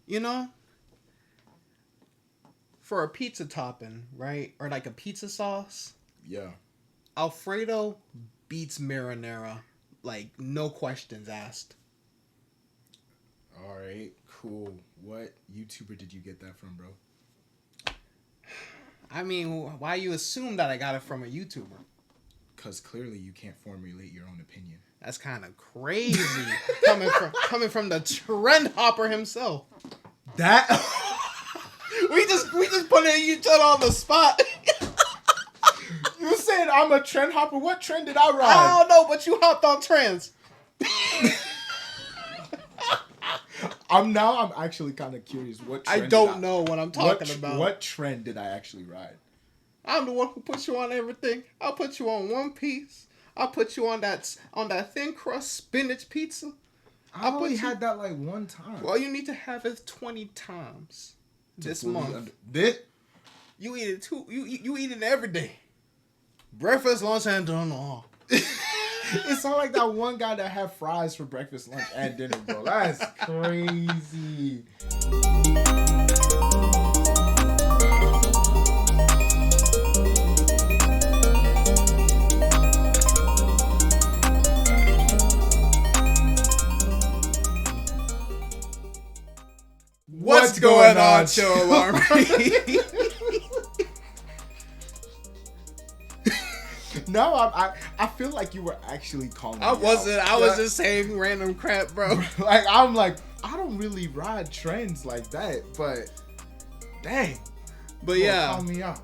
You know, for a pizza topping, right, or like a pizza sauce. Yeah. Alfredo beats marinara, like no questions asked. All right, cool. What YouTuber did you get that from, bro? I mean, why you assume that I got it from a YouTuber? Because clearly you can't formulate your own opinion. That's kind of crazy coming from the trend hopper himself. That we just put each other on the spot. You said I'm a trend hopper. What trend did I ride? I don't know, but you hopped on trends. I'm actually kind of curious. What trend I don't know what I'm talking about. What trend did I actually ride? I'm the one who puts you on everything. I'll put you on One Piece. I'll put you on that thin crust spinach pizza. I only had that like one time. Well, you need to have it 20 times this month. You eat it too. You eat it every day. Breakfast, lunch, and dinner. It's not like that one guy that had fries for breakfast, lunch, and dinner, bro. That's crazy. What's going on, Show Alarm? No, I feel like you were actually calling me I wasn't. I was Yeah. just saying random crap, bro. I'm like, I don't really ride trends like that, but dang. But yeah. Call me out.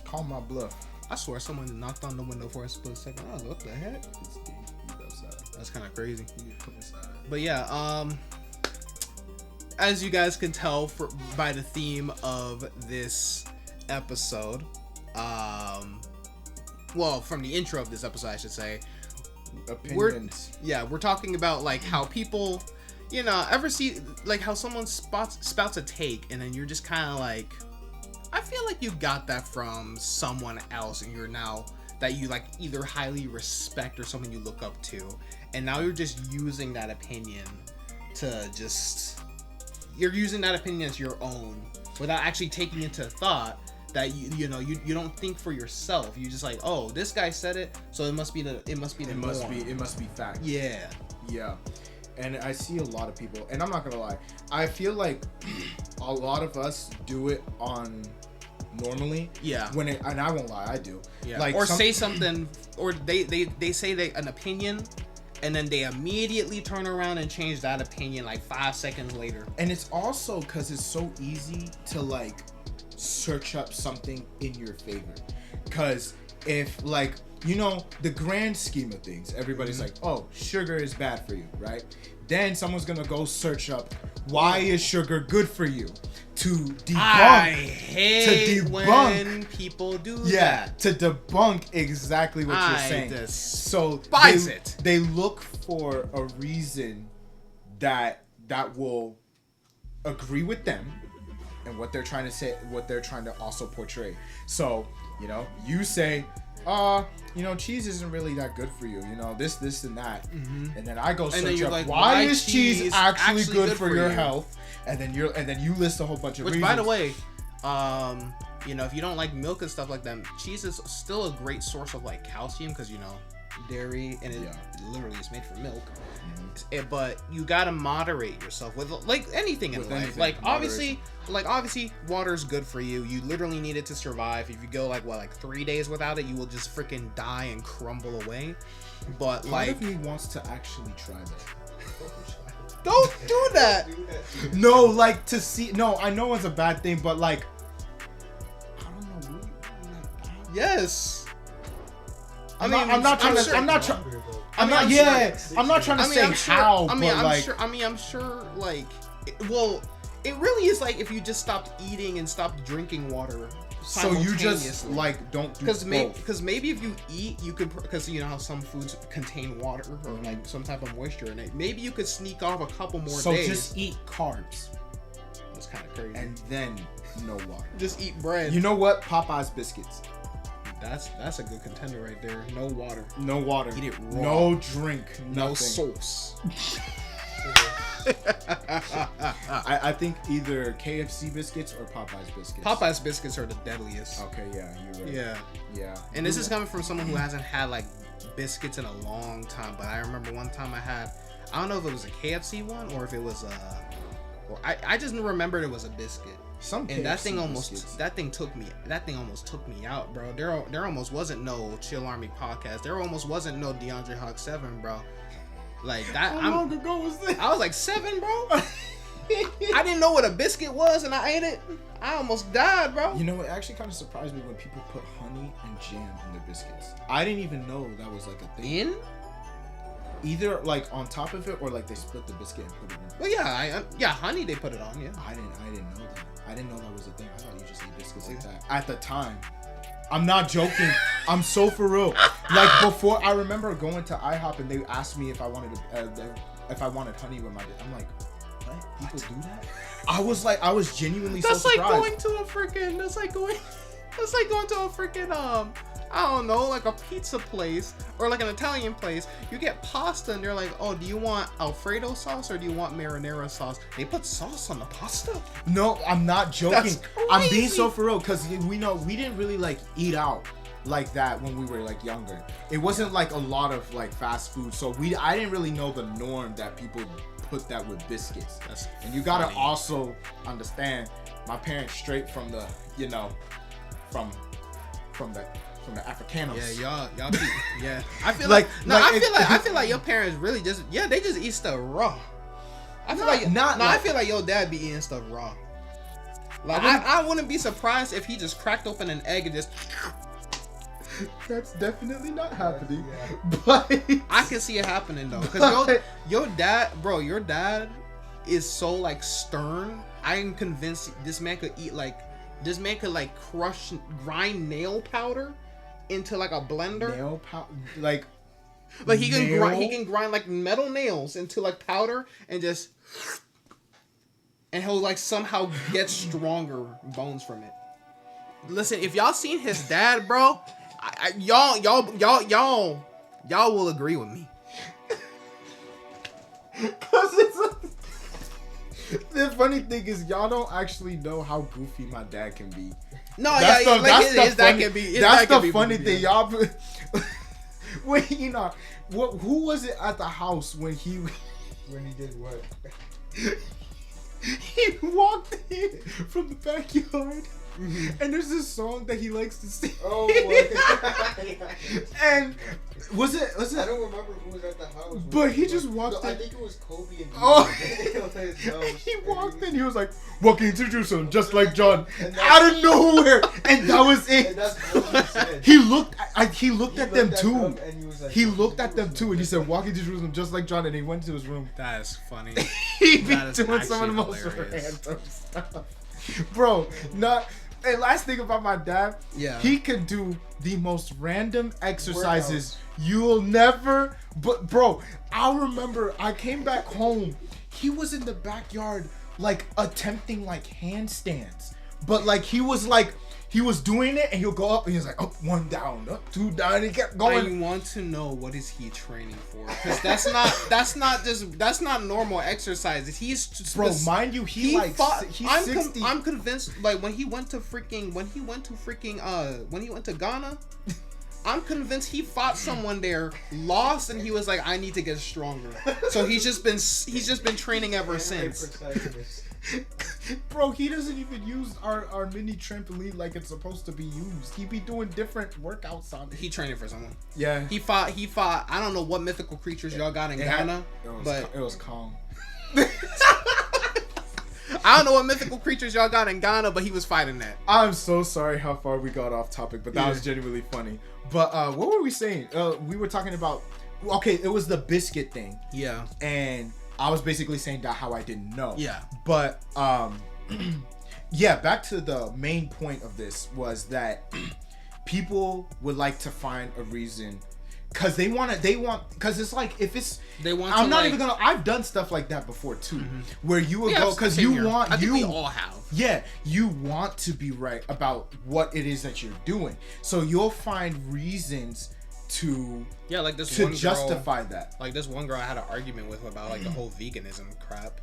Call my bluff. I swear someone knocked on the window for a split second. I was like, what the heck? That's kind of crazy. But yeah, as you guys can tell by the theme of this episode, well, from the intro of this episode, I should say, Opinions. we're talking about like how people, you know, ever see like how someone spouts a take and then you're just kind of like, I feel like you got that from someone else and you're now that you like either highly respect or someone you look up to, and now you're just using that opinion you're using that opinion as your own without actually taking into thought that you don't think for yourself. You just like, oh, this guy said it, so it must be the fact. Yeah. And I see a lot of people, and I'm not gonna lie, I feel like a lot of us do it on normally. Yeah. And I won't lie, I do. Yeah. Like say something, or they say an opinion, and then they immediately turn around and change that opinion like 5 seconds later. And it's also because it's so easy to like search up something in your favor. Because if like, you know, the grand scheme of things, everybody's like, oh, sugar is bad for you, right? Then someone's gonna go search up why is sugar good for you to debunk. I hate when people do that. Yeah, to debunk exactly what you're saying. So they look for a reason that will agree with them and what they're trying to say, what they're trying to also portray. So, you know, you say, you know, cheese isn't really that good for you. You know, this, and that. Mm-hmm. And then I go search up, like, why is cheese actually good for your health? And then you list a whole bunch of reasons. Which, by the way, you know, if you don't like milk and stuff like that, cheese is still a great source of like calcium because, you know, dairy and it literally is made from milk. Mm-hmm. But you gotta moderate yourself with like anything in life. Like obviously water's good for you. You literally need it to survive. If you go like 3 days without it, you will just freaking die and crumble away. But part of me wants to actually try that. Don't do that. No, like to see. No, I know it's a bad thing, but like, I don't know. Yes. I'm not trying to say how. I'm sure. Like, it really is like if you just stopped eating and stopped drinking water. So you just like don't do because maybe if you eat, you could, because you know how some foods contain water or like some type of moisture in it. Maybe you could sneak off a couple more days. So just eat carbs. That's kind of crazy. And then no water. Just eat bread. You know what? Popeye's biscuits. That's a good contender right there. No water. No water. Eat it raw. No drink. No sauce. I think either KFC biscuits or Popeye's biscuits. Popeye's biscuits are the deadliest. Okay, yeah, you're right. Yeah. And this is coming from someone who hasn't had like biscuits in a long time. But I remember one time I don't know if it was a KFC one or if it was I just remembered it was a biscuit. That thing almost took me out, bro. There almost wasn't no Chill Army podcast. There almost wasn't no DeAndre Hawk 7, bro. Like that. How long ago was that? I was like 7, bro. I didn't know what a biscuit was, and I ate it. I almost died, bro. You know, it actually kind of surprised me when people put honey and jam in their biscuits. I didn't even know that was like a thing. Either like on top of it or like they split the biscuit and put it in. Well, yeah, honey they put it on. Yeah. I didn't know that. I didn't know that was a thing. I thought you just ate biscuits like that at the time. I'm not joking. I'm so for real. Like before, I remember going to IHOP and they asked me if I wanted honey with my. I'm like, what? People do that? I was genuinely so surprised. That's like going to a freaking I don't know, like a pizza place or like an Italian place. You get pasta and they're like, oh, do you want Alfredo sauce or do you want marinara sauce? They put sauce on the pasta? No, I'm not joking. I'm being so for real because we didn't really like eat out like that when we were like younger. It wasn't like a lot of like fast food. So I didn't really know the norm that people put that with biscuits. And you gotta also understand, my parents straight from the, from the Africanos. Yeah, y'all yeah. I feel like your parents really they just eat stuff raw. I feel like your dad be eating stuff raw. Like I wouldn't be surprised if he just cracked open an egg and just. That's definitely not happening. But I can see it happening though, because your dad is so like stern. I am convinced this man could grind nail powder into like a blender. Nail powder, like he can grind like metal nails into like powder and he'll like somehow get stronger bones from it. Listen, if y'all seen his dad, bro, y'all will agree with me. Cause the funny thing is, y'all don't actually know how goofy my dad can be. No, that's the funny thing, y'all. Wait, who was it at the house when he did what? He walked in from the backyard. Mm-hmm. And there's this song that he likes to sing. Oh my God. And was it? I don't remember who was at the house. But he just walked in. I think it was Kobe and He walked in. He was like, walking to Jerusalem, just like John, out of nowhere. And that was it. And that's what he said. He looked at them too. He looked at them too, and he said, walking to Jerusalem, just like John. And he went to his room. That is funny. He be doing some of the most random stuff. Bro, and last thing about my dad, he could do the most random exercises you'll never. But bro, I remember I came back home. He was in the backyard, like attempting like handstands, but like he was doing it, and he'll go up, and he's like, up, 1 down, up, 2 down, and he kept going. I want to know, what is he training for? Because that's not normal exercises. He's just, bro, mind you, he's 60. I'm convinced, like when he went to Ghana, I'm convinced he fought someone there, lost, and he was like, I need to get stronger. So he's just been training ever since. Bro, he doesn't even use our mini trampoline like it's supposed to be used. He be doing different workouts on it. He training for someone. Yeah. He fought. I don't know what mythical creatures y'all got in Ghana, but it was Kong. I don't know what mythical creatures y'all got in Ghana, but he was fighting that. I'm so sorry how far we got off topic, but that was genuinely funny. But what were we saying? We were talking about, it was the biscuit thing. Yeah. And I was basically saying that how I didn't know. Yeah. But back to the main point of this was that people would like to find a reason. Cause cause it's like, if it's, I'm not even gonna, I've done stuff like that before too, where you would go, cause you want, I think we all have. Yeah, you want to be right about what it is that you're doing. So you'll find reasons to like this to one justify girl, that. Like this one girl I had an argument with about like the whole veganism crap,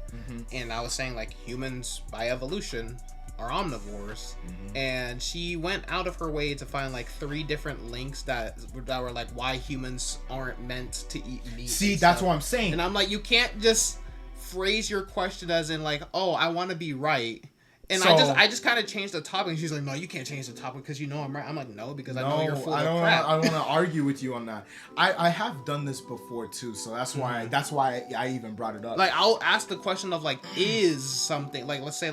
and I was saying like humans by evolution are omnivores, and she went out of her way to find like 3 different links that were like why humans aren't meant to eat meat. See, that's what I'm saying. And I'm like, you can't just phrase your question as in like, oh, I want to be right. And so, I just kind of changed the topic. And she's like, no, you can't change the topic because you know I'm right. I'm like, no, because I know you're full of crap. I don't want to argue with you on that. I have done this before too, so that's why I even brought it up. Like I'll ask the question of like, is something like let's say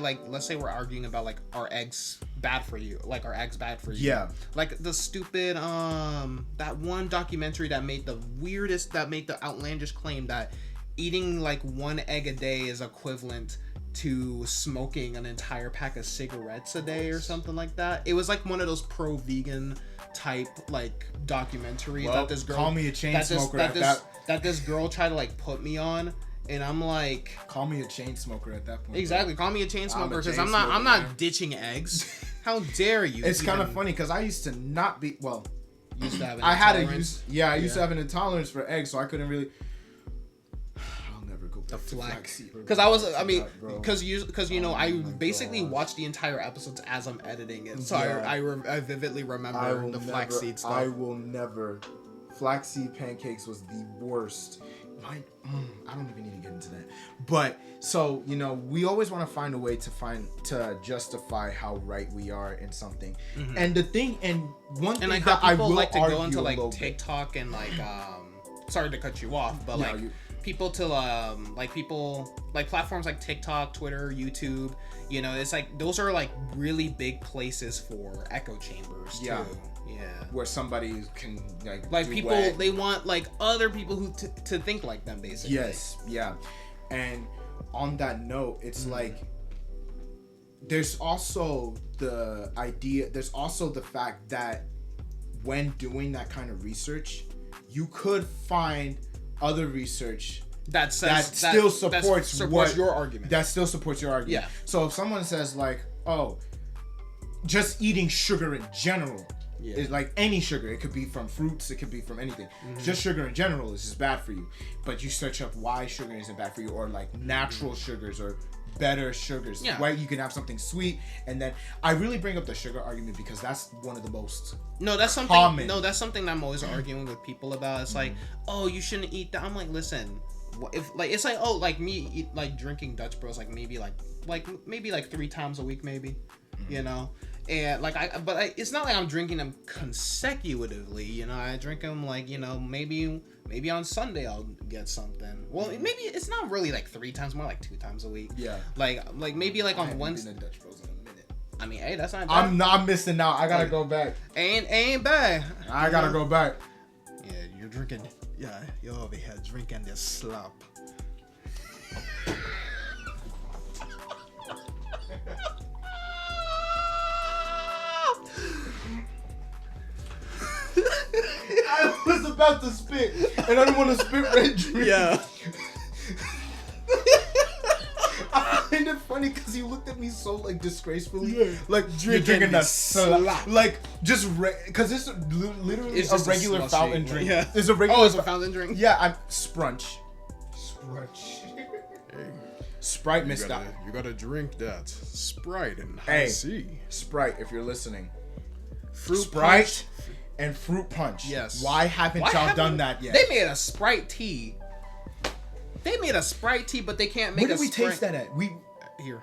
we're arguing about like are eggs bad for you? Like are eggs bad for you? Yeah. Like the stupid that one documentary that made the outlandish claim that eating like 1 egg a day is equivalent to smoking an entire pack of cigarettes a day or something like that. It was like one of those pro-vegan type like documentaries that this girl call me a chain smoker that this girl tried to like put me on, and I'm like, call me a chain smoker at that point. Exactly, call me a chain smoker because I'm not ditching eggs. How dare you? It's kind of funny because I used to not be used to have an intolerance. I used to have an intolerance for eggs, so I couldn't really. The flaxseed, because I basically watch the entire episodes as I'm editing it, so I vividly remember the flaxseed stuff. I will never. Flaxseed pancakes was the worst. I don't even need to get into that. But so we always want to find a way to justify how right we are in something. And the thing one thing that I will like to go into like TikTok and like sorry to cut you off, but people platforms like TikTok, Twitter, YouTube, it's like those are like really big places for echo chambers too. Where somebody can like people they want like other people who to think like them basically. Yes, yeah. And on that note, it's like there's also the fact that when doing that kind of research, you could find other research that still supports your argument. That still supports your argument. Yeah. So if someone says like, oh, just eating sugar in general is like any sugar. It could be from fruits. It could be from anything. Just sugar in general is just bad for you. But you search up why sugar isn't bad for you, or like natural sugars or better sugars. Yeah. Right? You can have something sweet, and then I really bring up the sugar argument because that's one of the most that's something that I'm always arguing with people about. It's like, oh, you shouldn't eat that. I'm like, listen, if like it's like, oh, like me eat, like drinking Dutch Bros like maybe 3 times a week maybe, and like it's not like I'm drinking them consecutively, I drink them like maybe on Sunday I'll get something. Well, maybe it's not really like 3 times, more like 2 times a week. Yeah. Like maybe like on Wednesday. Dutch Bros in a minute. I mean, hey, that's not bad. I'm not missing out. I gotta go back. Ain't bad. I gotta go back. Yeah, you're drinking. Yeah, you're over here drinking this slop. I was about to spit, and I didn't want to spit red drink. Yeah. I find it funny because he looked at me so like disgracefully, like drinking a slop, like just because it's literally a regular fountain drink. Yeah, it's a regular. Oh, it's a fountain drink. Yeah, I'm Sprunch. Sprite missed out. You gotta drink that Sprite and C. Sprite, if you're listening. Sprite punch. And fruit punch. Yes. Why haven't y'all done that yet? They made a Sprite tea. But they can't make a Sprite. Where did we taste that at? Here.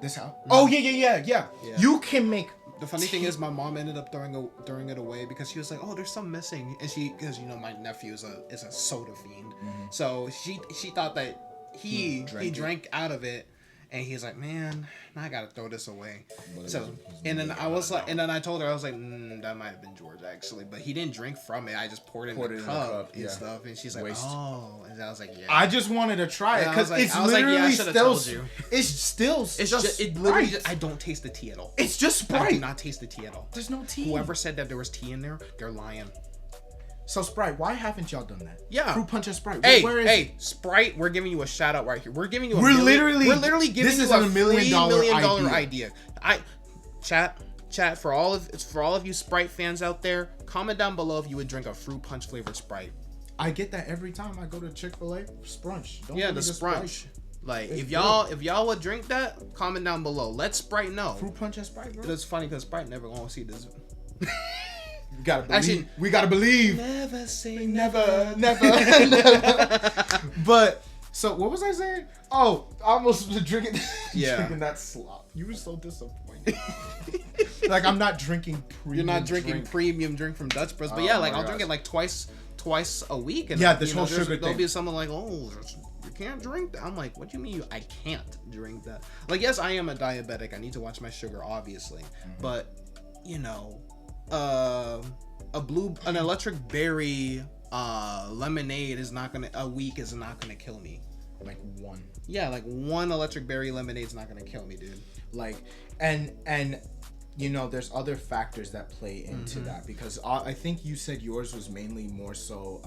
This house? Oh, yeah. You can make... The funny thing is my mom ended up throwing it away because she was like, oh, there's some missing. And because my nephew is a soda fiend. So she thought that he drank out of it. And he's like, man, I gotta throw this away. So, and then I told her, I was like, that might have been George actually, but he didn't drink from it. I just poured it in the cup and stuff. And she's like, oh, and I was like, yeah. I just wanted to try it because it's literally still. It's still. It's just. It literally. I don't taste the tea at all. It's just Sprite. I do not taste the tea at all. There's no tea. Whoever said that there was tea in there, they're lying. So Sprite, why haven't y'all done that? Yeah, fruit punch and Sprite. Where is it? Sprite, we're giving you a shout out right here. We're literally giving this you is a $1 million idea. Chat, chat, for all of you Sprite fans out there, comment down below if you would drink a fruit punch flavored Sprite. I get that every time I go to Chick-fil-A. Sprunch. Don't the Sprunch. Like, if y'all would drink that, comment down below. Let Sprite know. Fruit punch and Sprite, bro. It's funny because Sprite never gonna see this. We gotta believe. Actually, we gotta believe. Never say never. But so what was I saying? Oh, I almost was drinking that slop. You were so disappointed. Like, I'm not drinking premium. You're not drinking premium drink from Dutch Bros. But yeah, like, I'll drink it like twice a week. And this whole sugar thing. There'll be something like, oh, you can't drink that. I'm like, what do you mean I can't drink that? Like, yes, I am a diabetic. I need to watch my sugar, obviously. Mm-hmm. But, you know, an electric berry lemonade is not gonna kill me. Like one. Yeah, like one electric berry lemonade is not gonna kill me, dude. Like, and you know, there's other factors that play into that, because I think you said yours was mainly more so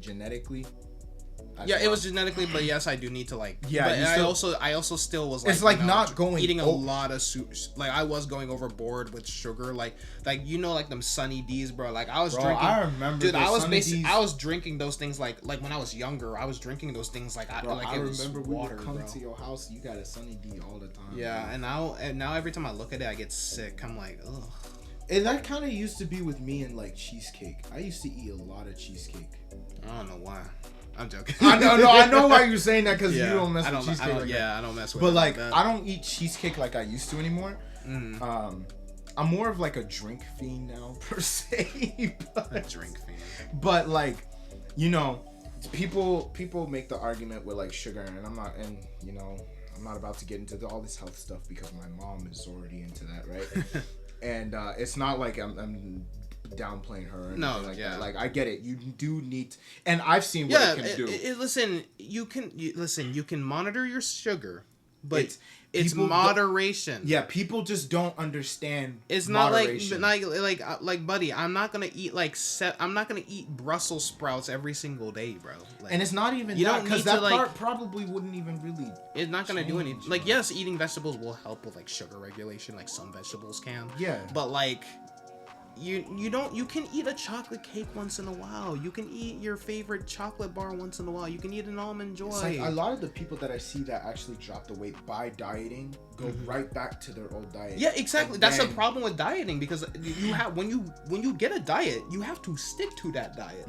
genetically. Yeah, it was genetically, but yes, I do need to like. Yeah, but I also still was like. It's like not going eating a lot of like I was going overboard with sugar, like you know, like them Sunny D's, bro. Like I was drinking. I remember. Dude, I was drinking those things like when I was younger. I was drinking those things like I remember water, we would come to your house. You got a Sunny D all the time. Yeah, bro. and now every time I look at it, I get sick. I'm like, ugh. And that kind of used to be with me and like cheesecake. I used to eat a lot of cheesecake. I don't know why. I'm joking. I know why you're saying that, because you don't mess with cheesecake. I don't mess with it. But like I don't eat cheesecake like I used to anymore. Mm. I'm more of like a drink fiend now, per se. A drink fiend. But like, you know, people make the argument with like sugar, and I'm not about to get into all this health stuff because my mom is already into that, right? And it's not like I'm downplaying her or anything like that. Like, I get it. You do need and I've seen what it can do. Listen, you can monitor your sugar, but it's moderation. People just don't understand. It's not like buddy, I'm not gonna eat I'm not gonna eat Brussels sprouts every single day, bro. Like, and it's not even that, because that part probably wouldn't even really. It's not gonna do anything. Like, yes, eating vegetables will help with like sugar regulation, like some vegetables can. Yeah. But like, you can eat a chocolate cake once in a while. You can eat your favorite chocolate bar once in a while. You can eat an Almond Joy. It's like a lot of the people that I see that actually drop the weight by dieting go right back to their old diet. Yeah, exactly. That's the problem with dieting, because you have when you get a diet, you have to stick to that diet.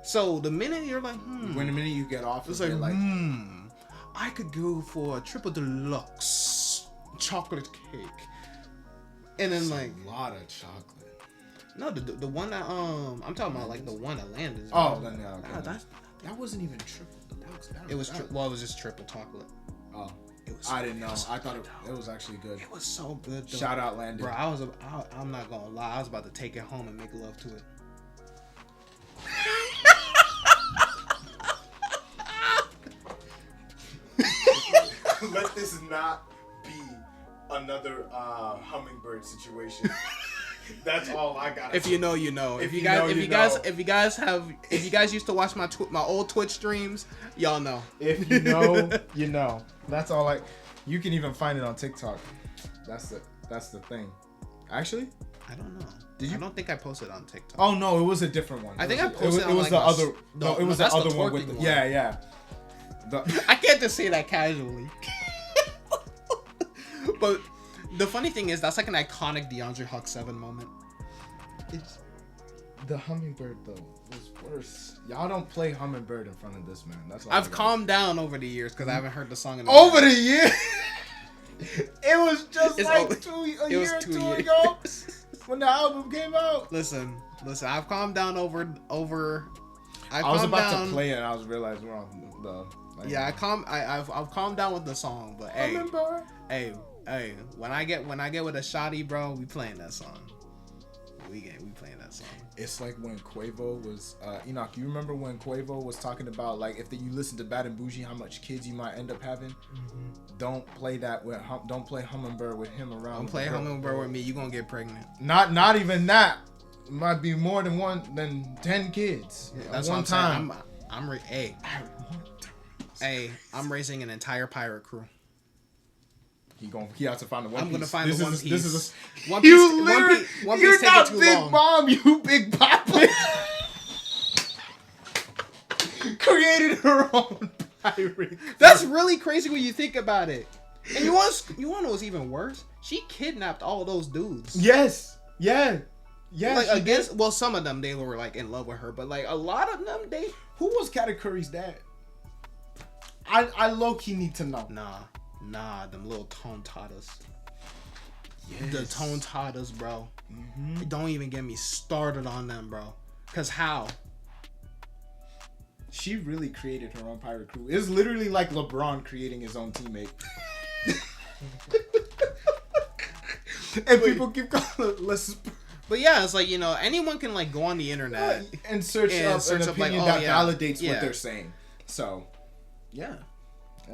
So the minute you're like, when the minute you get off, it's like, I could go for a triple deluxe chocolate cake, and then like a lot of chocolate. No, the one that I'm talking about, like the one that landed. Oh, then yeah, okay. That wasn't even triple. It was just triple chocolate. Oh, I didn't know. I thought it was actually good. It was so good, though. Shout out, Landon. Bro, I'm not gonna lie. I was about to take it home and make love to it. Let this not be another hummingbird situation. That's all I got. If you know, you know. If you guys used to watch my old Twitch streams, y'all know. If you know, you know. That's all. You can even find it on TikTok. That's the thing. Actually, I don't know. I don't think I posted on TikTok. Oh no, it was a different one. I think I posted. It was the other. No, it was the other one with the. Yeah. I can't just say that casually. But the funny thing is, that's like an iconic DeAndre Huck 7 moment. It's the hummingbird though was worse. Y'all don't play hummingbird in front of this man. That's all. I've calmed down over the years because I haven't heard the song in over the years. It was just like 2 years ago when the album came out. Listen. I've calmed down over. I was about to play it, and I was realizing we're on the. I've calmed down with the song, but hey, when I get with a shotty, bro, we playing that song. We playing that song. It's like when Quavo was Enoch. You remember when Quavo was talking about like if you listen to Bad and Bougie, how much kids you might end up having? Mm-hmm. Don't play Hummingbird with him around. Don't play Hummingbird with me. You gonna get pregnant. Not even that. It might be more than 10 kids. Yeah, that's one time. I'm raising an entire pirate crew. He has to find the One Piece. I'm gonna find the One Piece. This is One Piece. One Piece you're taking not too Big long. Mom, you Big Papa. Created her own pirate. That's really crazy when you think about it. And you want to know what's even worse? She kidnapped all those dudes. Yes. Yeah. Yeah. Like against, well, some of them they were like in love with her, but like a lot of them they. Who was Katakuri's dad? I low key need to know. Nah, them little tone totters. Yes. The tone totters, bro. Mm-hmm. Don't even get me started on them, bro. Cause how? She really created her own pirate crew. It's literally like LeBron creating his own teammate. And people keep calling it But yeah, it's like, you know, anyone can like go on the internet and search up an opinion like, that validates what they're saying. So, yeah.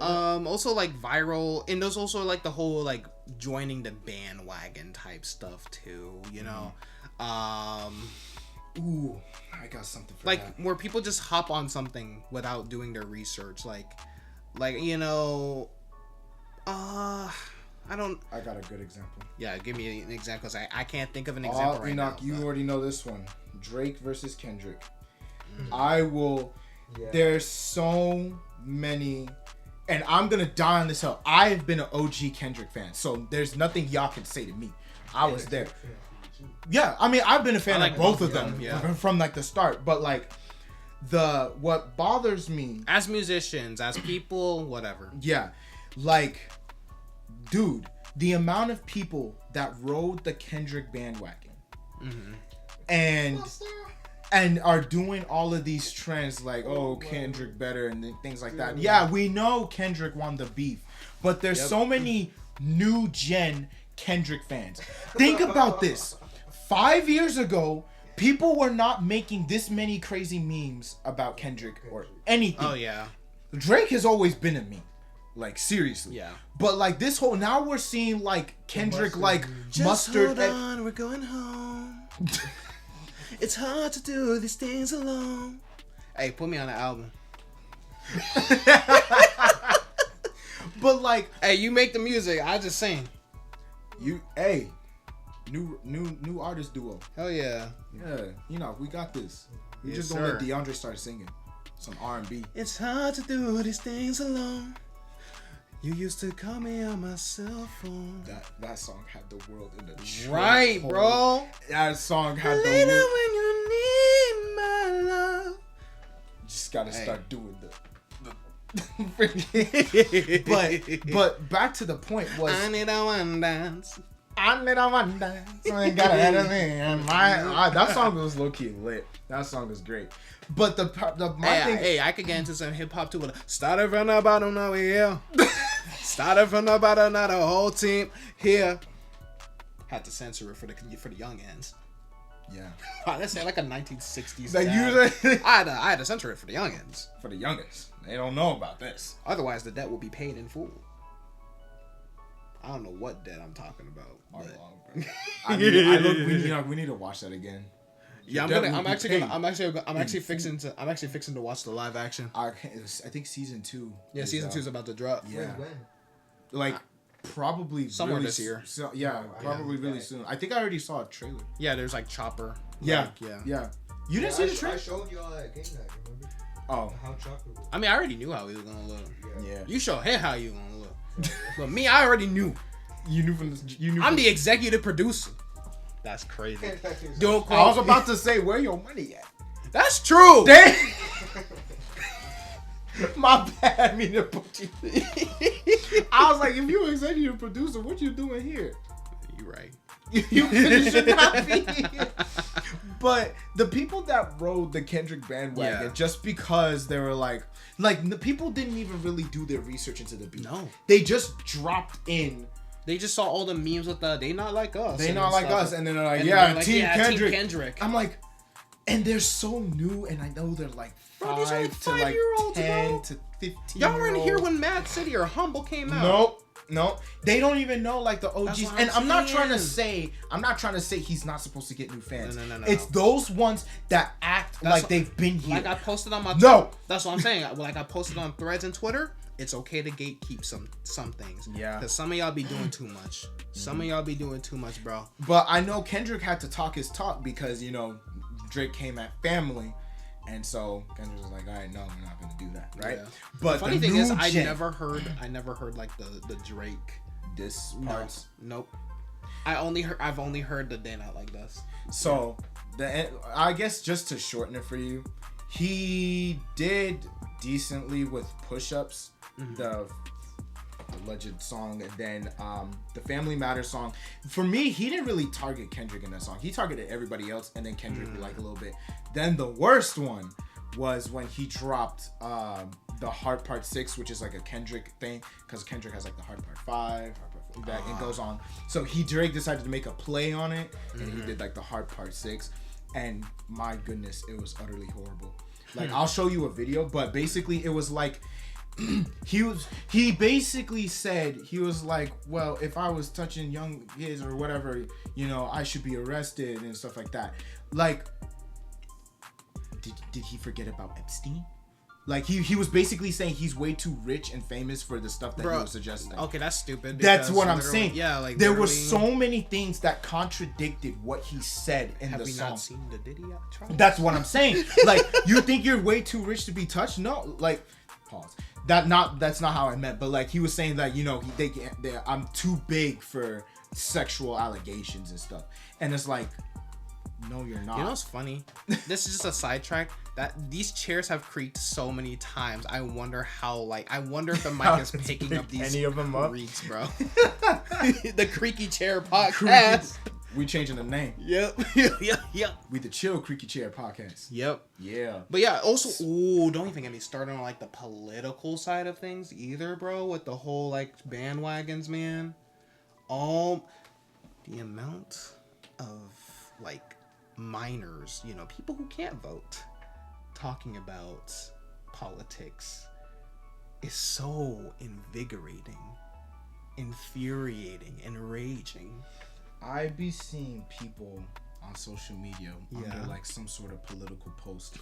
Also like viral, and there's also like the whole like joining the bandwagon type stuff too, you know. Ooh, I got something for like that. where people just hop on something without doing their research, like you know, I got a good example. Yeah, give me an example, because I can't think of an example right Enoch, now. you already know this one. Drake versus Kendrick. Yeah. There's so many, and I'm gonna die on this hill. I've been an OG Kendrick fan, so there's nothing y'all can say to me. I was there. Yeah, I mean, I've been a fan of both of them from like the start, but like what bothers me as musicians, as people, whatever. Yeah, like, dude, the amount of people that rode the Kendrick bandwagon and are doing all of these trends like, oh, Kendrick better and things like that. Yeah, we know Kendrick won the beef, but there's so many new gen Kendrick fans. Think about this. 5 years ago, people were not making this many crazy memes about Kendrick or anything. Oh yeah, Drake has always been a meme. Like, seriously. Yeah. But like this whole, now we're seeing like Kendrick like just mustard. Hold on, we're going home. It's hard to do these things alone. Hey, put me on the album. But like, hey, you make the music, I just sing. New artist duo. Hell yeah. Yeah, you know, we got this. We Yes, just gonna let Deondre start singing some R&B. It's hard to do these things alone. You used to call me on my cell phone. That song had the world in the chokehold. Right, bro. That song had the Later world. when you need my love. Just gotta start doing the but back to the point was, I need a one dance. So ain't got anything. That song was low key lit. That song was great. But my thing. Hey, I could get into some hip hop too. But started from the bottom, now we here. Started from the bottom, now the whole team here. Had to censor it for the young ends. Yeah. Wow, that's like a 1960s. Like I had to censor it for the young ends. For the youngest, they don't know about this. Otherwise, the debt will be paid in full. I don't know what debt I'm talking about. We need to watch that again. Yeah, I'm actually fixing to watch the live action. I think season 2. Yeah, season 2 is about to drop. Yeah. When? Like probably somewhere really this year. Probably really soon. I think I already saw a trailer. Yeah, there's like Chopper. Yeah. Like, Yeah. You didn't see the trailer? I showed y'all at game night, remember? Oh. How Chopper was. I mean, I already knew how he was gonna look. Yeah. You showed him how you gonna look. But me, I already knew. I'm the executive producer. That's crazy. Don't I was about to say, where your money at? That's true. Damn. My bad. I mean to put you. I was like, if you're an executive producer, what you doing here? You right. You should not be here. But the people that rode the Kendrick bandwagon just because they were like the people didn't even really do their research into the beat. No. They just dropped in. They just saw all the memes with the they not like us. They not like us. And then they're like, Team Kendrick. I'm like, and they're so new, and I know they're like 5 to like 10 to 15. Y'all weren't here when Mad City or Humble came out. Nope. They don't even know like the OGs. And I'm not trying to say he's not supposed to get new fans. No. It's those ones that act like they've been here. Like I posted on my No. That's what I'm saying. Like I posted on Threads and Twitter. it's okay to gatekeep some things. Yeah. Because some of y'all be doing too much. Some of y'all be doing too much, bro. But I know Kendrick had to talk his talk because, you know, Drake came at family. And so Kendrick was like, all right, no, we're not going to do that, right? Yeah. But the funny thing is, I never heard like the Drake diss parts. Nope. I've only heard the Day Not Like This. So I guess just to shorten it for you, he did decently with Push-Ups, the alleged song, and then the Family Matters song. For me, he didn't really target Kendrick in that song. He targeted everybody else, and then Kendrick like a little bit. Then the worst one was when he dropped the Heart Part 6, which is like a Kendrick thing, because Kendrick has like the Heart Part 5, Heart Part 4, that it goes on. So Drake decided to make a play on it, and he did like the Heart Part 6, and my goodness, it was utterly horrible. Like, I'll show you a video, but basically it was like, he basically said, he was like, well, if I was touching young kids or whatever, you know, I should be arrested and stuff like that. Like, did he forget about Epstein? Like, he was basically saying he's way too rich and famous for the stuff that he was suggesting. Okay, that's stupid. That's what I'm saying. Yeah, like there were so many things that contradicted what he said in the song. Have we not seen the Diddy trial? That's what I'm saying. Like, you think you're way too rich to be touched? No, like, pause. That's not how I meant. But like, he was saying that, you know, I'm too big for sexual allegations and stuff. And it's like, no, you're not. You know what's funny? This is just a sidetrack. That these chairs have creaked so many times. I wonder if the mic is picking up these any of them creaks, bro. The Creaky Chair Podcast. We changing the name. Yep. Yep. We the Chill Creaky Chair Podcast. Yep. Yeah. But yeah, also, don't even get me started on like the political side of things either, bro. With the whole like bandwagons, man. The amount of like minors, you know, people who can't vote, talking about politics is so invigorating, infuriating, enraging. I be seeing people on social media under like some sort of political post,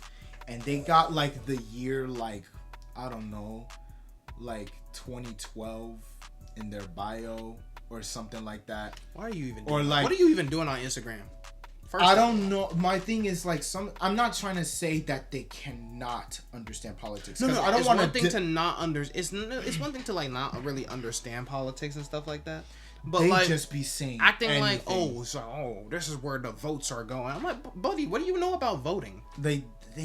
and they got like the year, like, I don't know, like 2012 in their bio or something like that. Why are you even doing what are you even doing on Instagram? I don't know. My thing is like I'm not trying to say that they cannot understand politics. No, I don't want to. It's one thing to not It's one thing to like not really understand politics and stuff like that. But they like just be saying acting anything. like, this is where the votes are going. I'm like, buddy, what do you know about voting? They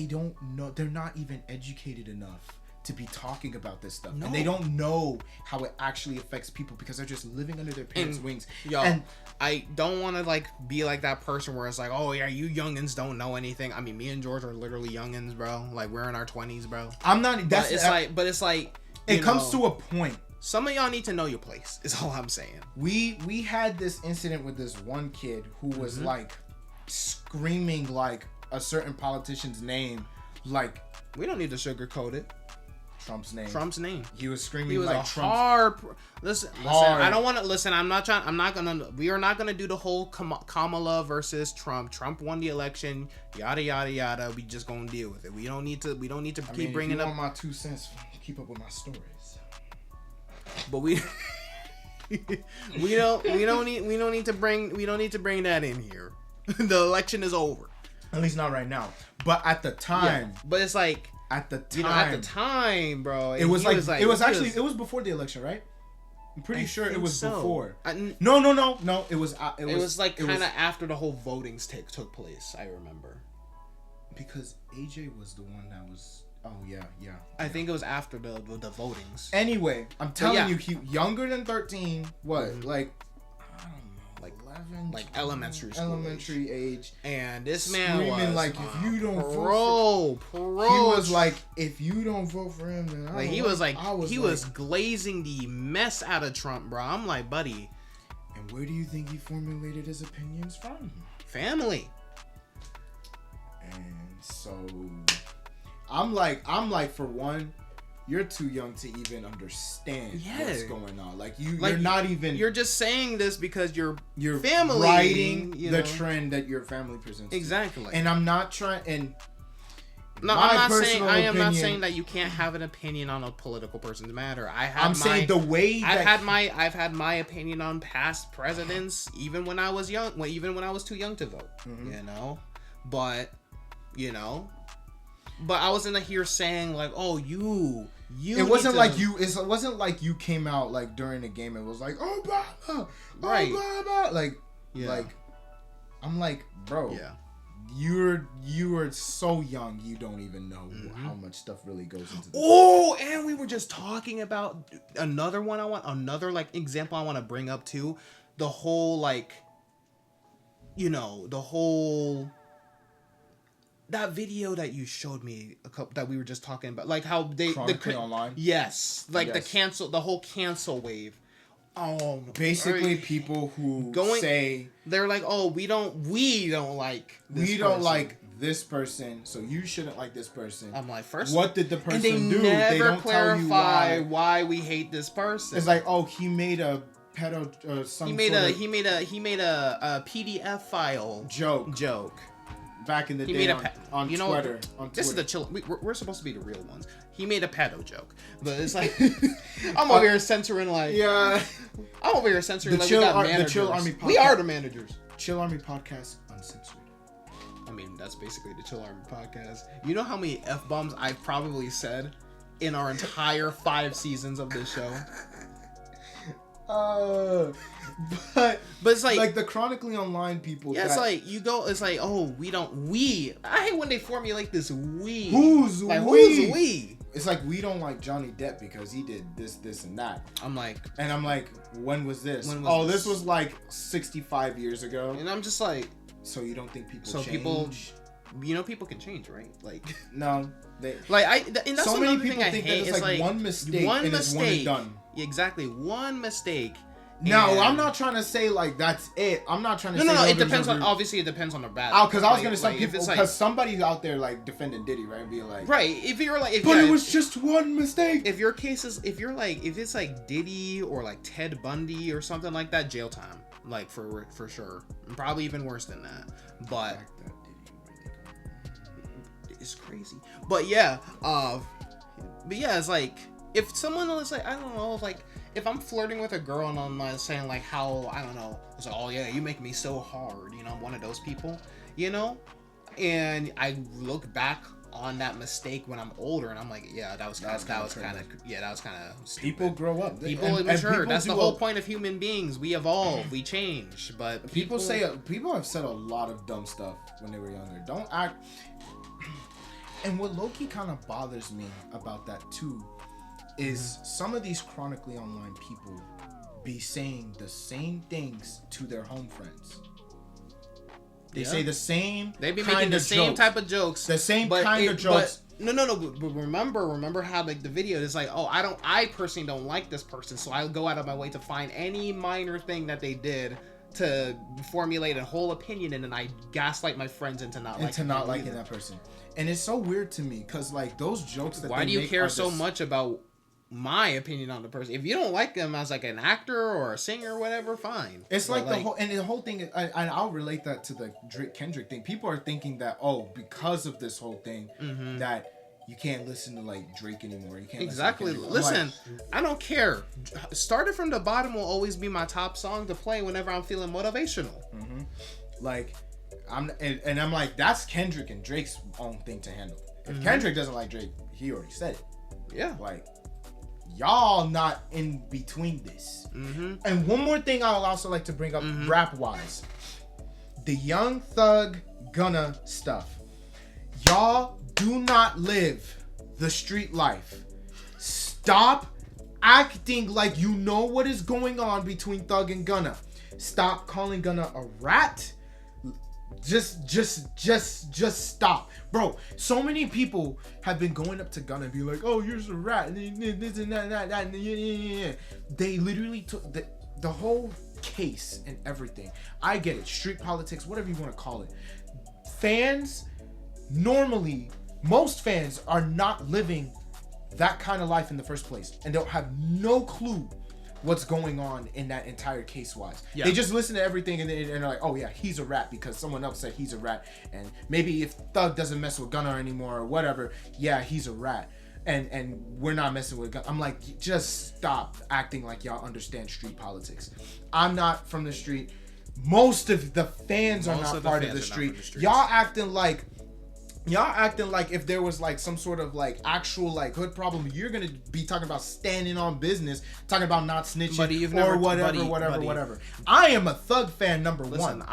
don't know. They're not even educated enough to be talking about this stuff, no. And they don't know how it actually affects people because they're just living under their parents' wings. And I don't want to like be like that person where it's like, oh yeah, you youngins don't know anything. I mean, me and George are literally youngins, bro. Like, we're in our 20s, bro. I'm not. That's but it's like it comes to a point. Some of y'all need to know your place. Is all I'm saying. We had this incident with this one kid who was like screaming like a certain politician's name, like, we don't need to sugarcoat it. Trump's name. He was screaming. He was like a Trump's hard. Listen. I don't want to listen. We are not gonna do the whole Kamala versus Trump. Trump won the election. Yada yada yada. We just gonna deal with it. We don't need to keep bringing up my 2 cents. Keep up with my stories. But we don't need to bring that in here. The election is over. At least not right now. But at the time. Yeah, but it's like. At the time, bro. It was before the election, right? I'm pretty sure it was before. No. It was like kind of after the whole votings took place. I remember. Because AJ was the one that was. Oh yeah. I think it was after the votings. Anyway, I'm telling you, he younger than 13. What like? I don't know. Like 11, like elementary age, and this man screaming was like, if you don't vote he was like, if you don't vote for him, then he was glazing the mess out of Trump, bro. I'm like, buddy, and where do you think he formulated his opinions from? Family. And so I'm like for one, you're too young to even understand what's going on. Like you're not even. You're just saying this because you're family riding the trend that your family presents. Exactly. And I'm not trying. And No, I'm not saying that you can't have an opinion on a political person's matter. Saying the way I've had my opinion on past presidents, even when I was young, even when I was too young to vote. But I wasn't here saying like, oh, you. It wasn't like you. It wasn't like you came out like during the game and was like, Obama, right? Obama, like I'm like, bro. Yeah. You are so young, you don't even know how much stuff really goes into this. Oh, and we were just talking about another like example I want to bring up too. The whole like, that video that you showed me that we were just talking about, like how online. Yes, like the whole cancel wave. Basically people who say they're like, oh, we don't like this person, so you shouldn't like this person. I'm like, first, what did the person do? They don't clarify why we hate this person. It's like, oh, he made a pedo or some. He made a PDF file joke. Back in the day on Twitter. This is the chill. We're supposed to be the real ones. He made a pedo joke, but it's like I'm over here censoring like I'm over here censoring like we got managers. The Chill Army podcast. We are the managers. Chill Army podcast uncensored. I mean, that's basically the Chill Army podcast. You know how many F-bombs I've probably said in our entire 5 seasons of this show? But it's like the chronically online people. Yeah, it's like it's like, oh, I hate when they formulate this we. Who's we? It's like, we don't like Johnny Depp because he did this and that. I'm like, when was this? This was like 65 years ago. And I'm just like, so you don't think people change? People can change, right? Like, no, that's so many people think that it's like one mistake and it's one and done. Exactly, one mistake. No, I'm not trying to say like that's it. I'm not trying to say no. It depends on obviously it depends on the bad. Because I was gonna say people because somebody's out there like defending Diddy, right? Being like, right. If you're like, but it was just one mistake. If your case is, if it's like Diddy or like Ted Bundy or something like that, jail time, like for sure, and probably even worse than that. But it's crazy. But yeah, it's like if someone was like, I don't know, like. If I'm flirting with a girl and I'm saying like how, I don't know, it's like, oh yeah, you make me so hard, I'm one of those people, and I look back on that mistake when I'm older and I'm like, yeah, that was kind of stupid. People grow up. People mature. That's the whole point of human beings. We evolve, we change. But people have said a lot of dumb stuff when they were younger. Don't act. And what low-key kind of bothers me about that too is some of these chronically online people be saying the same things to their home friends. They say the same. They be making the same type of jokes. The same kind of jokes. No. But remember how like the video is like, oh, I personally don't like this person, so I'll go out of my way to find any minor thing that they did to formulate a whole opinion, and then I gaslight my friends into not liking that person. And it's so weird to me because like those jokes that why do you care so much about my opinion on the person? If you don't like them as like an actor or a singer or whatever, fine. It's like the whole thing. I'll relate that to the Drake Kendrick thing. People are thinking that because of this whole thing that you can't listen to like Drake anymore. You can't listen. I don't care. Started from the Bottom will always be my top song to play whenever I'm feeling motivational. Like I'm like, that's Kendrick and Drake's own thing to handle. If Kendrick doesn't like Drake, he already said it. Yeah. Like, y'all not in between this. And one more thing I'll also like to bring up rap-wise. The Young Thug Gunna stuff. Y'all do not live the street life. Stop acting like you know what is going on between Thug and Gunna. Stop calling Gunna a rat. Just stop. Bro, so many people have been going up to Gunna and be like, oh, you're a rat. This and that. They literally took the whole case and everything. I get it. Street politics, whatever you want to call it. Fans, normally, most fans are not living that kind of life in the first place and don't have no clue what's going on in that entire case wise. Yeah. They just listen to everything and they're like, oh yeah, he's a rat because someone else said he's a rat. And maybe if Thug doesn't mess with Gunna anymore or whatever, yeah, he's a rat. And we're not messing with Gunna. I'm like, just stop acting like y'all understand street politics. I'm not from the street. Most of the fans are not part of the street. Y'all acting like if there was like some sort of like actual like hood problem, you're gonna be talking about standing on business, talking about not snitching whatever. I am a Thug fan, number one.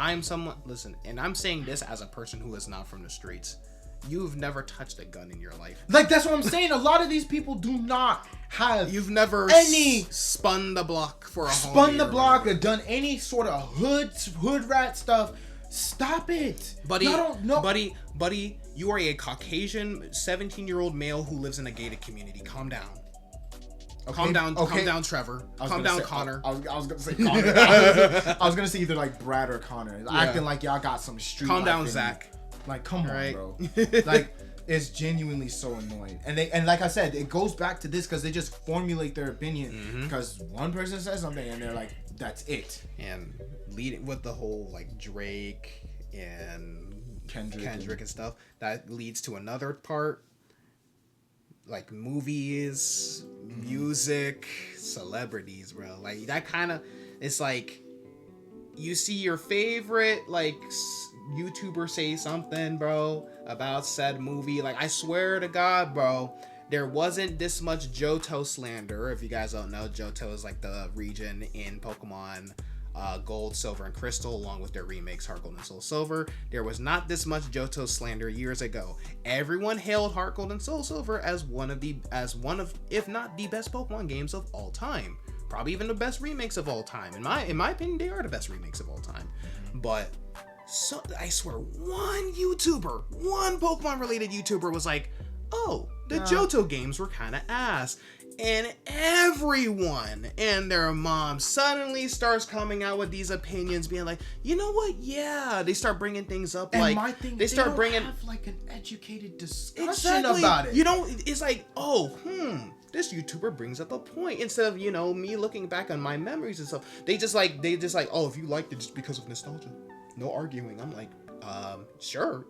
Listen, and I'm saying this as a person who is not from the streets. You've never touched a gun in your life. Like, that's what I'm saying. A lot of these people do not have. You've never spun the block for a spun the block or done any sort of hood rat stuff. Stop it, buddy. Buddy, you are a Caucasian 17-year-old male who lives in a gated community. Calm down. Okay. Calm down, Trevor. Calm down, Connor. I was gonna say Connor. I was gonna say either like Brad or Connor. Yeah. Acting like y'all got some street. Calm down, Zach. Like, come on, bro. Like, it's genuinely so annoying. And like I said, it goes back to this because they just formulate their opinion because one person says something and they're like, that's it. And leading with the whole like Drake and Kendrick and stuff, that leads to another part, like movies, music, celebrities, bro. Like that kind of, it's like you see your favorite like YouTuber say something, bro, about said movie. Like, I swear to God, bro, there wasn't this much Johto slander. If you guys don't know, Johto is like the region in Pokemon Gold, Silver, and Crystal, along with their remakes Heart Gold and Soul Silver. There was not this much Johto slander years ago. Everyone hailed Heart Gold and Soul Silver as one of if not the best Pokemon games of all time. Probably even the best remakes of all time. In my opinion, they are the best remakes of all time. But so I swear, one Pokemon related YouTuber was like, oh, the Johto games were kind of ass. And everyone and their mom suddenly starts coming out with these opinions, being like, you know what? Yeah, they start bringing things up. And like, my thing, they start bringing have like an educated discussion about it. You know, it's like, this YouTuber brings up a point instead of, me looking back on my memories and stuff. They just like, oh, if you liked it just because of nostalgia. No arguing. I'm like, sure.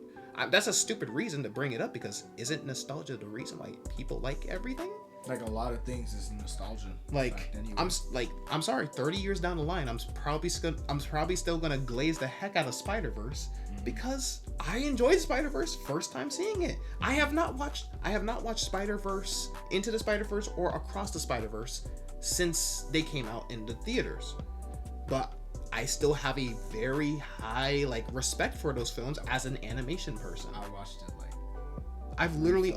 That's a stupid reason to bring it up because isn't nostalgia the reason why people like everything? Like a lot of things is nostalgia. Like, anyway. I'm sorry. 30 years down the line, I'm probably still gonna glaze the heck out of Spider-Verse because I enjoyed Spider-Verse first time seeing it. I have not watched Spider-Verse, Into the Spider-Verse, or Across the Spider-Verse since they came out in the theaters, but I still have a very high respect for those films as an animation person. I watched it I've literally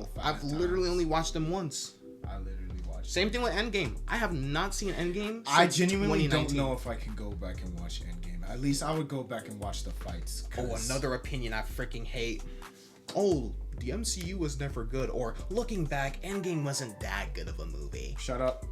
only watched them once. I literally watched. Same thing with Endgame. I have not seen Endgame. I genuinely don't know if I can go back and watch Endgame. At least I would go back and watch the fights. Oh, another opinion I freaking hate. Oh, the MCU was never good. Or looking back, Endgame wasn't that good of a movie. Shut up.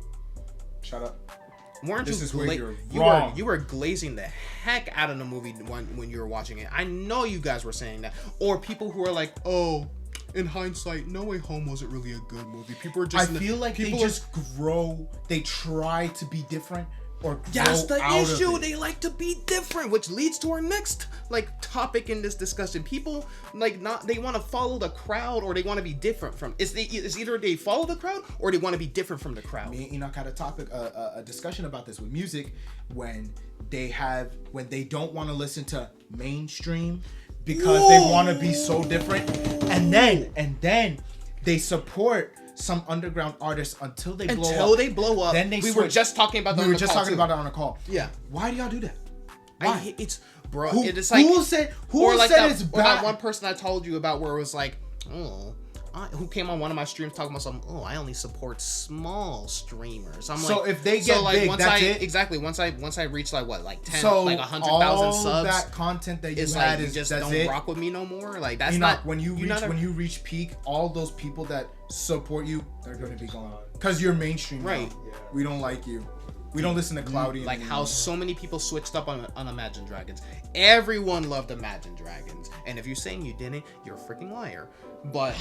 Weren't this is where you're wrong. You were glazing the heck out of the movie when you were watching it. I know you guys were saying that. Or people who are like, oh, in hindsight, No Way Home wasn't really a good movie. People are just. I feel like they just grow. They try to be different. Or that's the issue. They like to be different, which leads to our next topic in this discussion. People they want to follow the crowd or they want to be different from. It's either they follow the crowd or they want to be different from the crowd. Me and Enoch had a discussion about this with music when they don't want to listen to mainstream because they want to be so different, and then they support some underground artists until they blow up. Then we were just talking about that. We were just talking about it on a call. Yeah. Why do y'all do that? Why? It's bro. It's who said it's bad? Or that one person I told you about where it was like, who came on one of my streams talking about something. Oh, I only support small streamers. I'm so if they get big, once that's it. Exactly. Once I reach 10, 100,000 subs, all that content that you had is just that's don't it. rock with me no more. Like that's not when you reach peak. All those people that support you, they're going to be gone because you're mainstream. Right. Yeah. We don't like you. We don't listen to Cloudy. Like how so many people switched up on Imagine Dragons. Everyone loved Imagine Dragons, and if you're saying you didn't, you're a freaking liar. But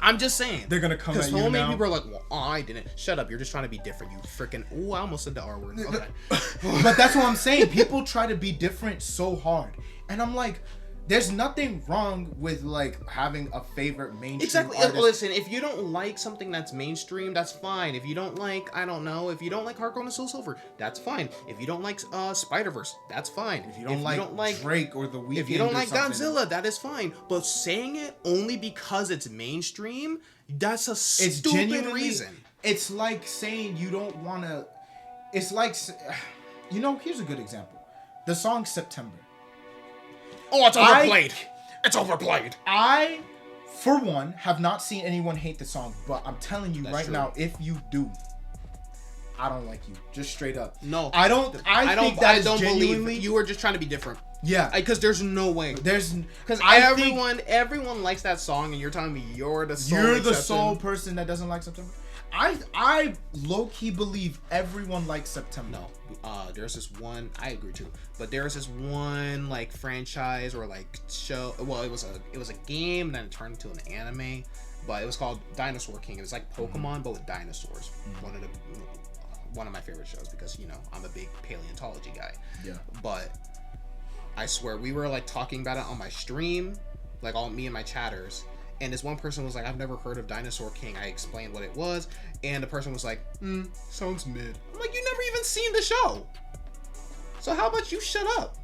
I'm just saying. They're gonna come at you so now. many people are like, well, I didn't. Shut up. You're just trying to be different. You freaking. Ooh, I almost said the R word. Okay. But that's what I'm saying. People try to be different so hard, and I'm like, there's nothing wrong with like having a favorite mainstream artist. Listen, if you don't like something that's mainstream, that's fine. If you don't like, I don't know, if you don't like Heart Gold and Soul Silver, that's fine. If you don't like Spider-Verse, that's fine. If you don't like Drake or The Weeknd, if you don't like Godzilla, that is fine. But saying it only because it's mainstream, that's a stupid reason. It's like saying you don't want to. It's like, you know, here's a good example. The song September. Oh, it's overplayed. It's overplayed. I, for one, have not seen anyone hate the song, but I'm telling you now, if you do, I don't like you. Just straight up. No. I don't believe you were just trying to be different. Yeah. Because there's no way. Because everyone likes that song, and you're telling me you're the sole person that doesn't like September? I low-key believe everyone likes September. No. There's this one, I agree too, but there's this one like franchise or like show. Well, it was a game, and then it turned into an anime, but it was called Dinosaur King. It was like Pokemon, but with dinosaurs. One of my favorite shows because, you know, I'm a big paleontology guy. Yeah. But I swear, we were like talking about it on my stream, like all me and my chatters. And this one person was like, I've never heard of Dinosaur King. I explained what it was. And the person was like, sounds mid. I'm like, you never even seen the show. So how about you shut up?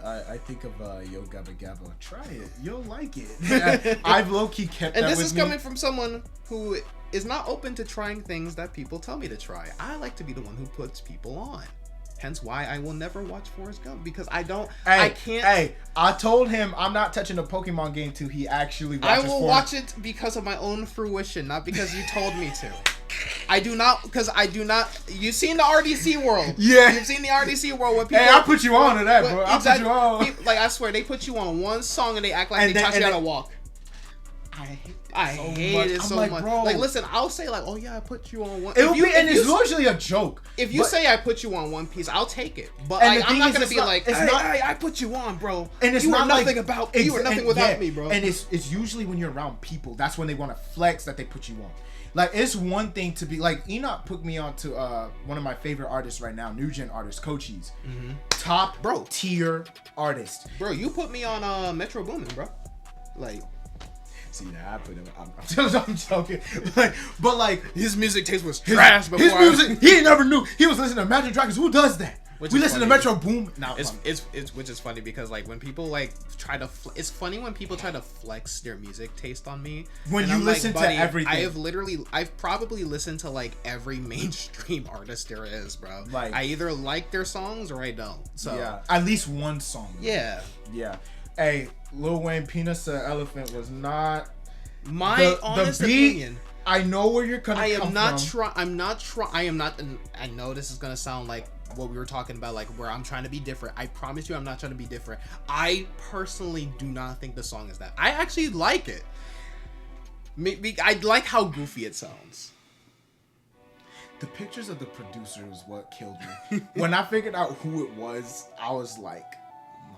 I think of Yo Gabba Gabba. Try it. You'll like it. I've low-key kept that with me. And this is coming from someone who is not open to trying things that people tell me to try. I like to be the one who puts people on. Hence why I will never watch Forrest Gump, because I can't. Hey, I told him I'm not touching a Pokemon game till he actually watches watch it because of my own fruition, not because you told me to. I do not. You've seen the RDC world. Yeah. You've seen the RDC world when people. Hey, I'll put you on to that, bro. I'll put you on. Like, I swear, they put you on one song and they act like they taught you how to walk. I hate it so much. Bro, like, listen, I'll say like, oh yeah, I put you on one. It's usually a joke. If you say I put you on One Piece, I'll take it. But like, I'm not gonna be like, I put you on, bro. And it's you not nothing like, about you were nothing without me, bro. And it's usually when you're around people, that's when they want to flex that they put you on. Like, it's one thing to be like, Enoch put me on to one of my favorite artists right now, new gen artist, Cochise. Top tier artist. Bro, you put me on Metro Boomin, bro. Like. See that I put him. I'm joking. But like his music taste was trash. His music, he never knew. He was listening to Imagine Dragons. Who does that? We listen to Metro Boom. Now it's which is funny because like when people like try to, it's funny when people try to flex their music taste on me. When you listen to everything, I've probably listened to like every mainstream artist there is, bro. Like I either like their songs or I don't. So yeah, at least one song. Yeah. Hey, Lil Wayne, Peanuts the Elephant was not my honest opinion. I know where you're coming from. I know this is gonna sound like what we were talking about, like where I'm trying to be different. I promise you, I'm not trying to be different. I personally do not think the song is that. I actually like it. Maybe I like how goofy it sounds. The pictures of the producer is what killed me. When I figured out who it was, I was like, no.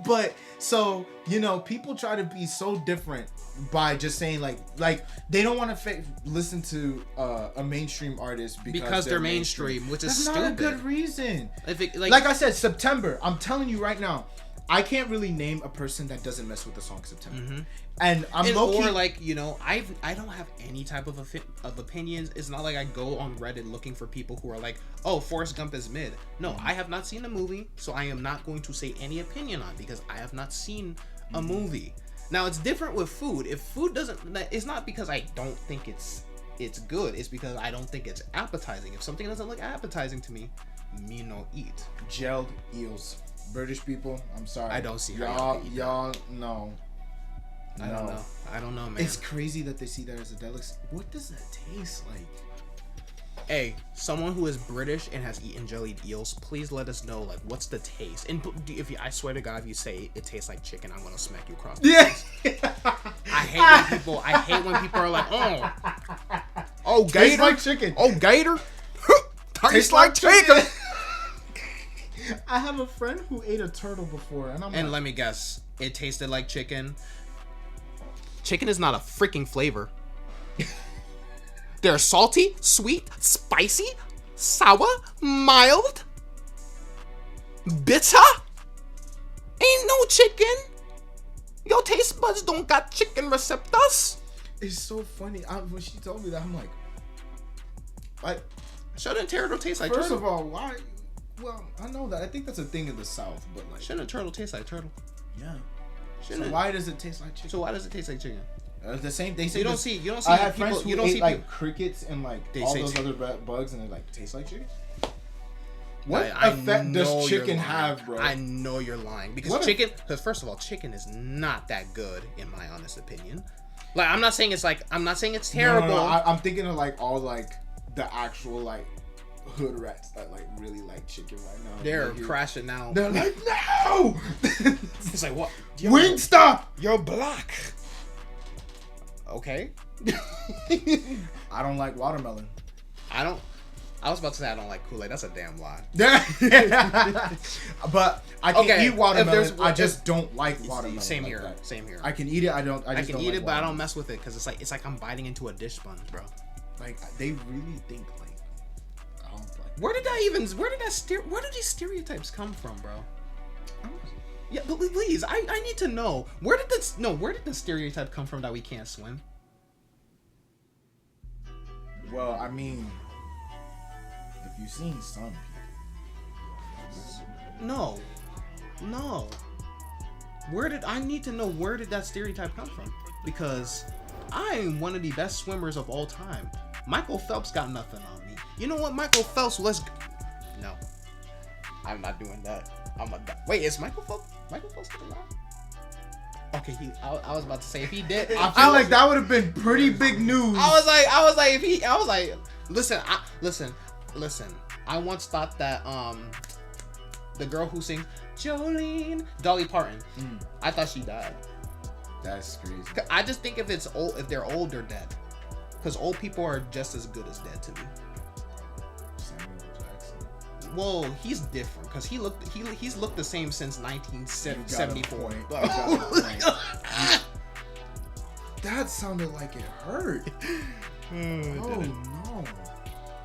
But so, you know, people try to be so different by just saying like they don't want to listen to a mainstream artist because they're mainstream, which is stupid. That's not a good reason. Like I said, September. I'm telling you right now, I can't really name a person that doesn't mess with the song September. And I'm low-key, or like, you know, I don't have any type of opinions. It's not like I go on Reddit looking for people who are like, oh, Forrest Gump is mid. No, I have not seen the movie, so I am not going to say any opinion on it because I have not seen a movie. Now it's different with food. If food doesn't, it's not because I don't think it's good. It's because I don't think it's appetizing. If something doesn't look appetizing to me no eat. Gelled eels. British people, I'm sorry. I don't see y'all no. I don't know, man. It's crazy that they see that as a delicacy. What does that taste like? Hey, someone who is British and has eaten jellied eels, please let us know, like, what's the taste? And I swear to God, if you say it tastes like chicken, I'm gonna smack you across the face. I hate when people are like, oh, gator, tastes like chicken. Oh, gator, tastes like chicken. I have a friend who ate a turtle before, and I'm let me guess, It tasted like chicken. Chicken is not a freaking flavor. They're salty, sweet, spicy, sour, mild, bitter. Ain't no chicken. Your taste buds don't got chicken receptors. It's so funny. When she told me that, I'm like, shouldn't turtle taste like first turtle? of all, why? Well, I know that. I think that's a thing in the South, but like, Shouldn't a turtle taste like turtle? yeah. Shouldn't So it? why does it taste like chicken? So why does it taste like chicken? The same. They say You don't this- see I have people. friends who You don't ate see like people. crickets and like They all say those chicken. other bugs, and they like taste like chicken. What I effect know does you're chicken lying. have, bro? I know you're lying because because first of all, chicken is not that good in my honest opinion. Like I'm not saying it's terrible. No, I'm thinking of like all like the actual like hood rats that like really like chicken right now. They're crashing out. They're like, no. It's like what? Wingstop. You're black. Okay. I don't like watermelon. I was about to say I don't like Kool-Aid. That's a damn lie. But I can eat watermelon. I if- just don't like watermelon. Same like here. that. Same here. I can eat it. I just can don't eat like it, but I watermelon. don't mess with it because it's like I'm biting into a dish sponge, bro. Like they really think like I don't like. Where did these stereotypes come from, bro? Yeah, but please, I need to know where did the stereotype come from that we can't swim? Well, I mean, if you've seen some people, No. I need to know where did that stereotype come from? Because I am one of the best swimmers of all time. Michael Phelps got nothing on me. You know what, Michael Phelps? No, I'm not doing that. Wait, is Michael Phelps still alive? Okay, I was about to say if he did, I feel like that would have been pretty big news. I was like, listen. I once thought that the girl who sings Jolene, Dolly Parton, I thought she died. That's crazy. I just think if they're old, they're dead. Because old people are just as good as dead to me. Samuel Jackson. Well, he's different because he's looked the same since 1974. That sounded like it hurt. Oh no,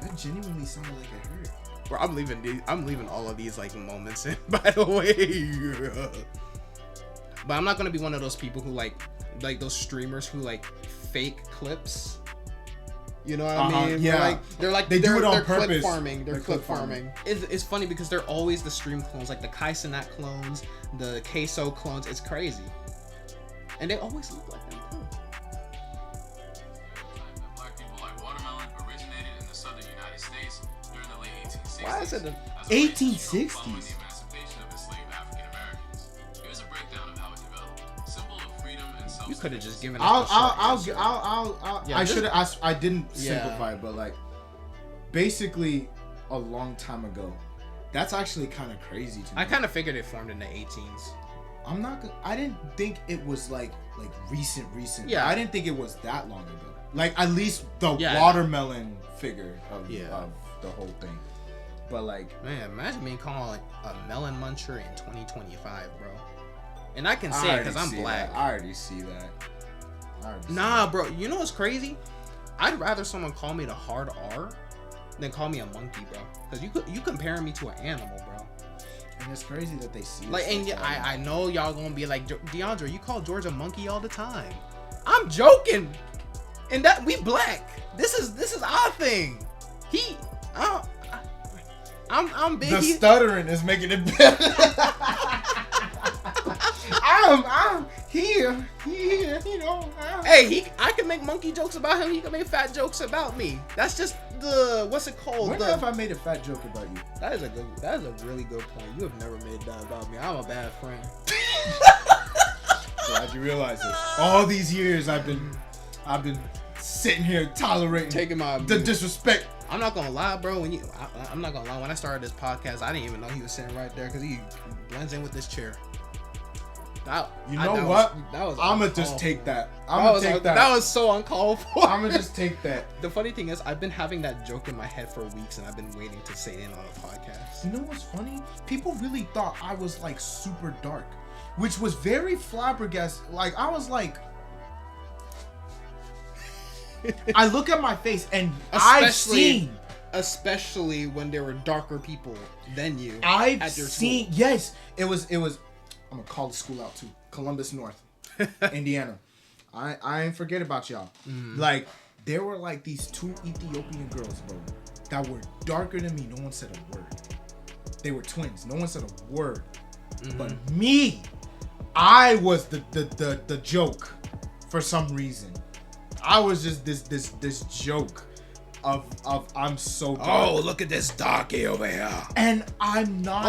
that genuinely sounded like it hurt. Bro, I'm leaving all of these like moments in, by the way. But I'm not gonna be one of those people who like those streamers who like fake clips. You know what I mean? Yeah. They're They do it on purpose. Clip farming. They're clip clip farming. It's funny because they're always the stream clones, like the Kai Cenat clones, the Queso clones. It's crazy, and they always look like them too. Black people like watermelon originated in the southern United States during the late 1860s. Why is it the 1860s? Following the emancipation of enslaved African Americans. Here's a breakdown of how it developed. Symbol of freedom and self. You could have just given us I should have. I didn't Yeah. simplify it, but like, basically, a long time ago. That's actually kind of crazy to me. I kind of figured it formed in the 18s. I didn't think it was like recent. Yeah. I didn't think it was that long ago. Like at least the Yeah. watermelon figure of the whole thing. But like, Man, imagine being called like a melon muncher in 2025, bro. And I can say it because I'm black. I already see that. Nah, bro. You know what's crazy? I'd rather someone call me the hard R than call me a monkey, bro. Because you comparing me to an animal, bro. And it's crazy that they see. Like, and I know y'all gonna be like, Deondre, you call George a monkey all the time. I'm joking. And that we black. This is our thing. I'm big. The stuttering is making it better. I'm here, you know. Hey, I can make monkey jokes about him. He can make fat jokes about me. That's just what's it called? When have I made a fat joke about you? That is a really good point. You have never made that about me. I'm a bad friend. Glad you realize it. All these years I've been sitting here tolerating Taking my the disrespect. I'm not gonna lie, bro. I'm not gonna lie. When I started this podcast, I didn't even know he was sitting right there because he blends in with this chair. I'm gonna just take that. That was so uncalled for. I'm gonna just take that. The funny thing is, I've been having that joke in my head for weeks, and I've been waiting to say it on a podcast. You know what's funny? People really thought I was like super dark. which was very flabbergasted. Like, I was like, I look at my face and especially when there were darker people than you. I've seen, yes, it was. I'm gonna call the school out too. Columbus North, Indiana. I ain't forget about y'all. Like, there were like these 2 Ethiopian girls, bro, that were darker than me. No one said a word. They were twins. No one said a word. But me, I was the joke for some reason. I was just this joke of I'm so dark. Oh, look at this darky over here. And I'm not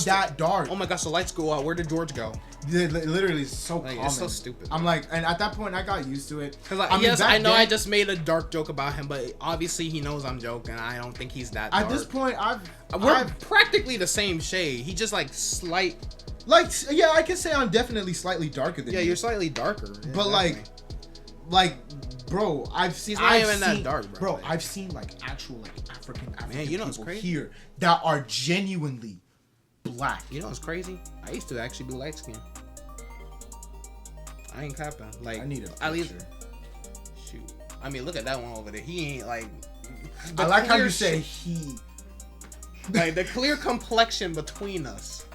that dark. Oh my gosh, the lights go out. Where did George go? Literally so like, common. it's so stupid. I'm like, and at that point I got used to it. Because I know I just made a dark joke about him, but obviously he knows I'm joking. I don't think he's that dark. At this point, we're practically the same shade. He just like slight. Like, yeah, I can say I'm definitely slightly darker than you. Yeah, you're slightly darker. Yeah, but like, bro, he's not even that dark, bro. Bro, I've seen like actual like African people here that are genuinely black. You know what's crazy? I used to actually be light skinned. I ain't capping. Like, I need a picture. At least, shoot. I mean, look at that one over there. He ain't like. I like how you say he. Like the clear complexion between us.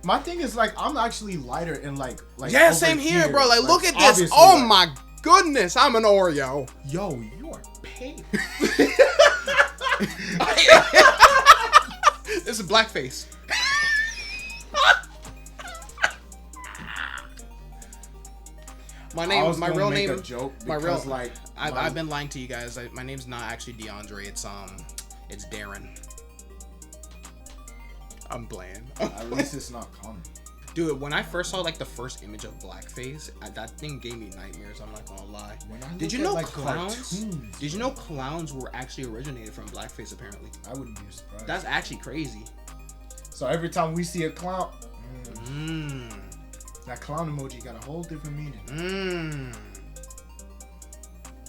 My thing is like I'm actually lighter in like yeah, same here, bro. Like look at this. Oh my goodness, I'm an Oreo. Yo, you are pale. This is blackface. My real name. I've been lying to you guys. My name's not actually Deondre. It's Darren. I'm playing. At least it's not common. Dude, when I first saw like the first image of blackface, that thing gave me nightmares. I'm not gonna lie. Did you know clowns? Cartoons, did you know clowns were actually originated from blackface? Apparently. I wouldn't be surprised. That's actually crazy. So every time we see a clown, that clown emoji got a whole different meaning.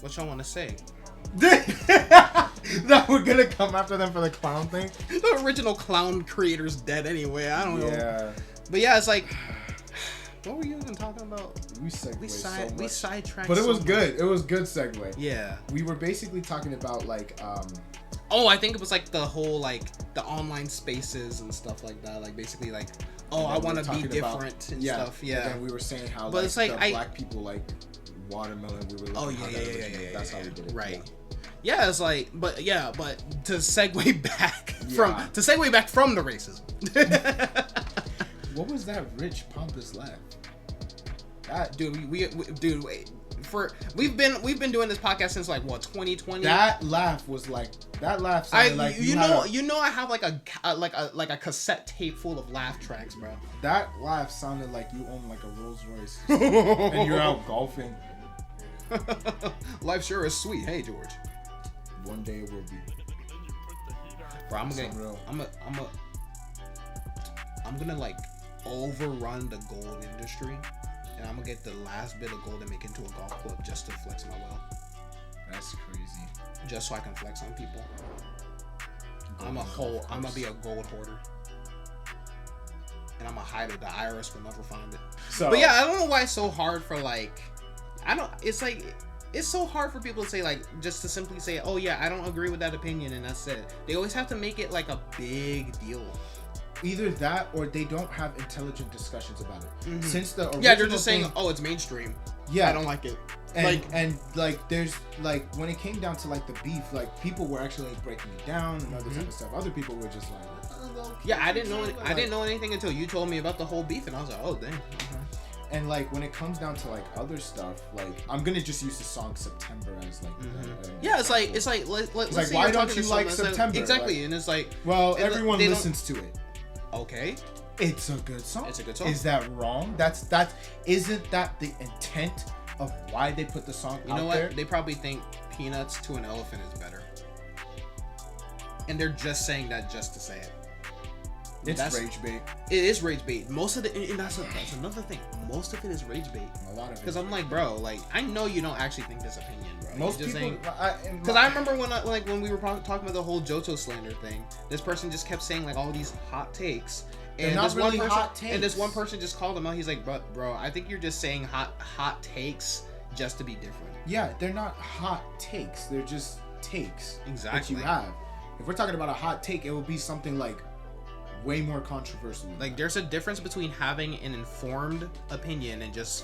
What y'all want to say? That we're gonna come after them for the clown thing. The original clown creator's dead anyway. I don't know. Yeah. But yeah, it's like, what were you even talking about? We sidetracked. But it was good. It was good segue. Yeah. We were basically talking about like Oh, I think it was like the whole like the online spaces and stuff like that. Like basically like, oh, I want to be different and stuff. Yeah. And we were saying how but like, it's like the black people like watermelon. We were that's how we did it. Right. Yeah, it's like, but to segue back from the racism. What was that rich pompous laugh? That dude, we've been doing this podcast since like what 2020. That laugh sounded like you know I have like a cassette tape full of laugh tracks, bro. That laugh sounded like you own like a Rolls Royce and you're out golfing. Life sure is sweet. Hey George. One day it will be. Bro, I'm gonna like overrun the gold industry, and I'm gonna get the last bit of gold and make it into a golf club just to flex my wealth. That's crazy. Just so I can flex on people. I'm gonna be a gold hoarder, and I'm gonna hide it. The IRS will never find it. But yeah, I don't know why it's so hard for like. It's so hard for people to say like just to simply say, oh yeah, I don't agree with that opinion and that's it. They always have to make it like a big deal. Either that or they don't have intelligent discussions about it. Since the original they're just saying, oh, it's mainstream. Yeah, I don't like it. And there's like when it came down to like the beef, like people were actually like breaking it down and other type of stuff. Other people were just like, I didn't know anything until you told me about the whole beef, and I was like, oh dang. And like when it comes down to like other stuff, like I'm gonna just use the song September as like it's like let's say why don't you like September? Like, exactly, and it's like everyone listens to it. Okay, it's a good song. It's a good song. Is that wrong? Isn't that the intent of why they put the song out there? You know what? They probably think peanuts to an elephant is better, and they're just saying that just to say it. It's rage bait. It is rage bait. Most of and that's another thing. Most of it is rage bait. A lot of it. Because I'm like, bro, like I know you don't actually think this opinion, bro. Most people. Because I remember when we were talking about the whole Johto slander thing, this person just kept saying like all these hot takes. And not really hot takes. And this one person just called him out. He's like, bro, I think you're just saying hot takes just to be different. Yeah, they're not hot takes. They're just takes. Exactly. That you have. If we're talking about a hot take, it would be something like way more controversial. Like, there's a difference between having an informed opinion and just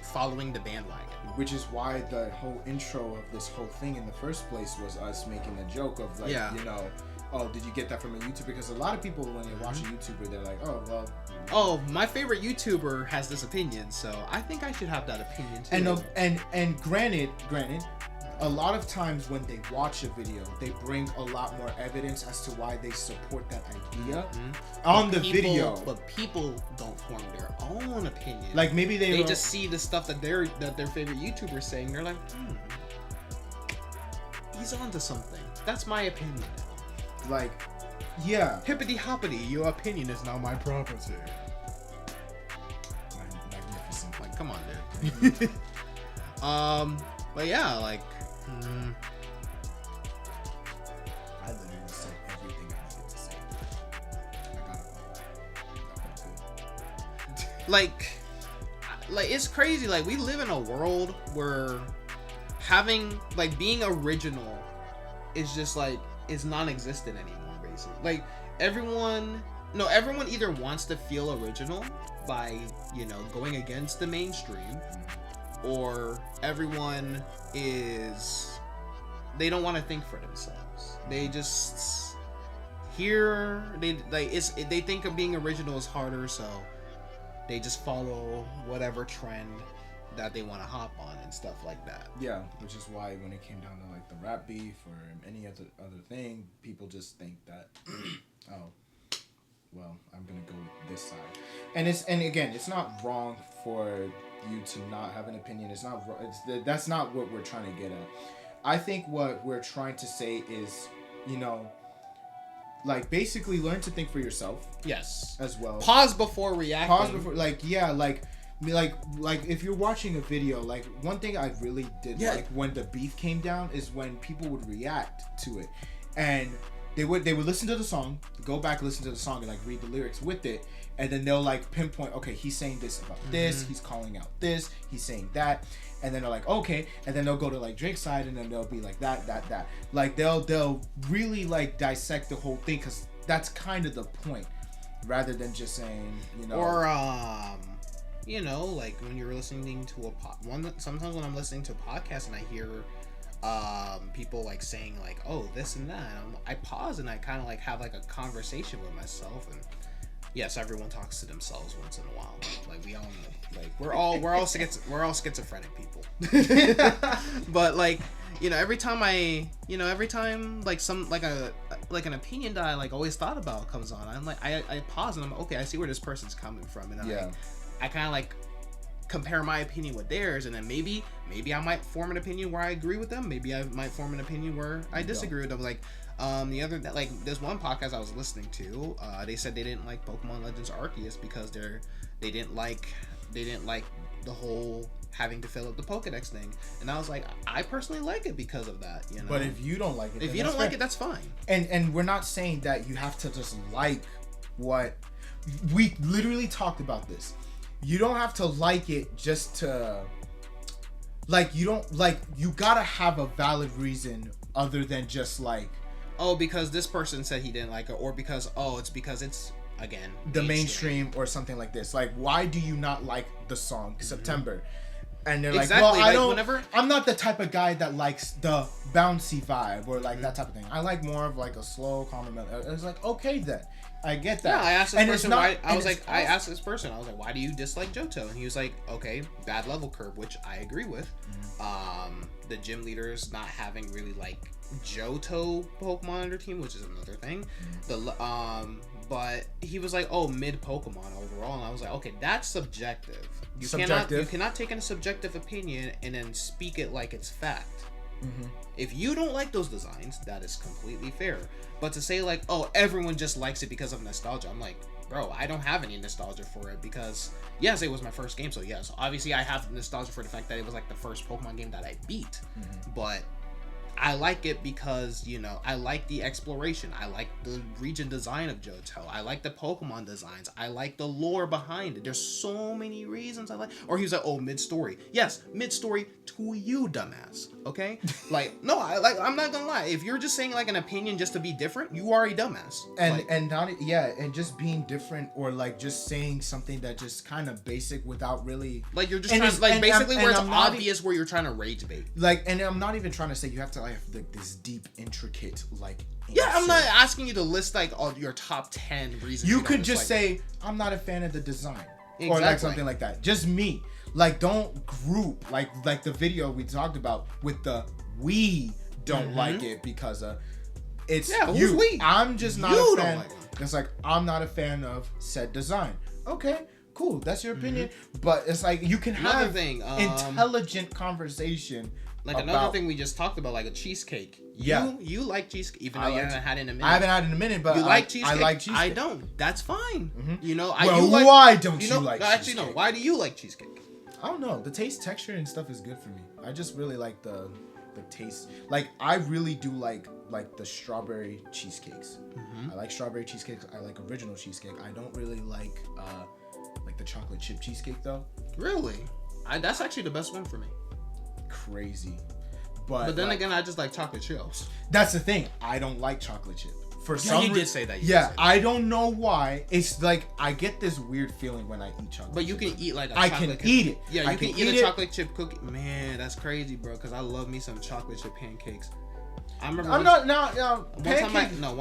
following the bandwagon. Which is why the whole intro of this whole thing in the first place was us making a joke of like, you know, oh, did you get that from a YouTuber? Because a lot of people, when they watch a YouTuber, they're like, oh, well. Oh, my favorite YouTuber has this opinion, so I think I should have that opinion too. And granted, a lot of times when they watch a video, they bring a lot more evidence as to why they support that idea on the video. But people don't form their own opinion. Like maybe they just see the stuff that their favorite YouTuber is saying. They're like, he's onto something. That's my opinion. Like, yeah. Hippity hoppity, your opinion is now my property. Magnificent. Like, come on, dude. But yeah, like. I literally said everything I needed to say. I got it. Like it's crazy. Like, we live in a world where being original is just like is non-existent anymore, basically. Like, everyone either wants to feel original by, you know, going against the mainstream, or everyone they don't want to think for themselves. They just they think of being original is harder, so they just follow whatever trend that they want to hop on and stuff like that. Yeah, which is why when it came down to like the rap beef or any other thing, people just think that oh, well, I'm gonna go with this side. And again, it's not wrong for you to not have an opinion. It's not. That's not what we're trying to get at. I think what we're trying to say is, you know, like basically learn to think for yourself. Yes. As well. Pause before reacting. Like if you're watching a video, like one thing I really did like when the beef came down is when people would react to it, and they would listen to the song, go back, listen to the song, and like read the lyrics with it, and then they'll like pinpoint, okay, he's saying this about this, he's calling out this, he's saying that, and then they're like, okay, and then they'll go to like Drake's side, and then they'll be like that. Like they'll really like dissect the whole thing, because that's kind of the point, rather than just saying, you know, or you know, like when you're listening to sometimes when I'm listening to a podcast and I hear people like saying like, oh, this and that, I pause and I kind of like have like a conversation with myself. And yes, everyone talks to themselves once in a while. Like, we all know, like we're all schizophrenic people. But like, you know, every time like an opinion that I like always thought about comes on, I'm like, I pause and I'm like, okay, I see where this person's coming from, and I kind of like compare my opinion with theirs, and then maybe I might form an opinion where I agree with them. Maybe I might form an opinion where I disagree with them. Like, this one podcast I was listening to, they said they didn't like Pokemon Legends Arceus because they didn't like the whole having to fill up the Pokedex thing, and I was like, I personally like it because of that, you know. But if you don't like it, if you don't like it, that's fine. And we're not saying that you have to just like what we literally talked about this. You don't have to like it just to like, you don't like, you gotta have a valid reason other than just like, oh, because this person said he didn't like it, or because it's again the mainstream or something like this. Like, why do you not like the song September? And they're like, well, I'm not the type of guy that likes the bouncy vibe or like that type of thing. I like more of like a slow, calm melody. It's like, okay then, I get that. Yeah, I asked this person why. I asked this person, I was like, why do you dislike Johto? And he was like, okay, bad level curve, which I agree with. The gym leaders not having really like Johto Pokemon on their team, which is another thing. But he was like, oh, mid Pokemon overall, and I was like, okay, that's subjective. You cannot take a subjective opinion and then speak it like it's fact. If you don't like those designs, that is completely fair. But to say like, oh, everyone just likes it because of nostalgia, I'm like, bro, I don't have any nostalgia for it because yes, it was my first game, so yes, obviously I have nostalgia for the fact that it was like the first Pokemon game that I beat. But I like it because, you know, I like the exploration. I like the region design of Johto. I like the Pokemon designs. I like the lore behind it. There's so many reasons I like. Or he was like, oh, mid-story. Yes, mid-story to you, dumbass. Okay? Like, no, I'm not gonna lie. If you're just saying like an opinion just to be different, you are a dumbass. And just being different, or like just saying something that just kind of basic without really like you're just trying, like basically where it's obvious where you're trying to rage bait. Like, and I'm not even trying to say you have to like this deep, intricate, like. Yeah, I'm not asking you to list like all your top 10 reasons. You could just say I'm not a fan of the design, or like something like that. Just me. Like, don't group like the video we talked about with the we don't like it because it's you. We? I'm just not a fan. It's like I'm not a fan of said design. Okay, cool. That's your opinion, but it's like you can have intelligent conversation. Like another thing we just talked about, like a cheesecake. You like cheesecake, even though you haven't had it in a minute. I haven't had it in a minute, but you like cheesecake. I like cheesecake. I don't. That's fine. You know. Why don't you like cheesecake? Actually, no. Why do you like cheesecake? I don't know. The taste, texture, and stuff is good for me. I just really like the taste. Like, I really do like the strawberry cheesecakes. I like strawberry cheesecakes. I like original cheesecake. I don't really like the chocolate chip cheesecake though. Really? That's actually the best one for me. Crazy. But then again, I just like chocolate chips. That's the thing. I don't like chocolate chip. You did say that. I don't know why. It's like I get this weird feeling when I eat chocolate. But you can eat like I can eat it. Yeah, you can eat a chocolate chip cookie. Man, that's crazy, bro. Because I love me some chocolate chip pancakes. I remember. One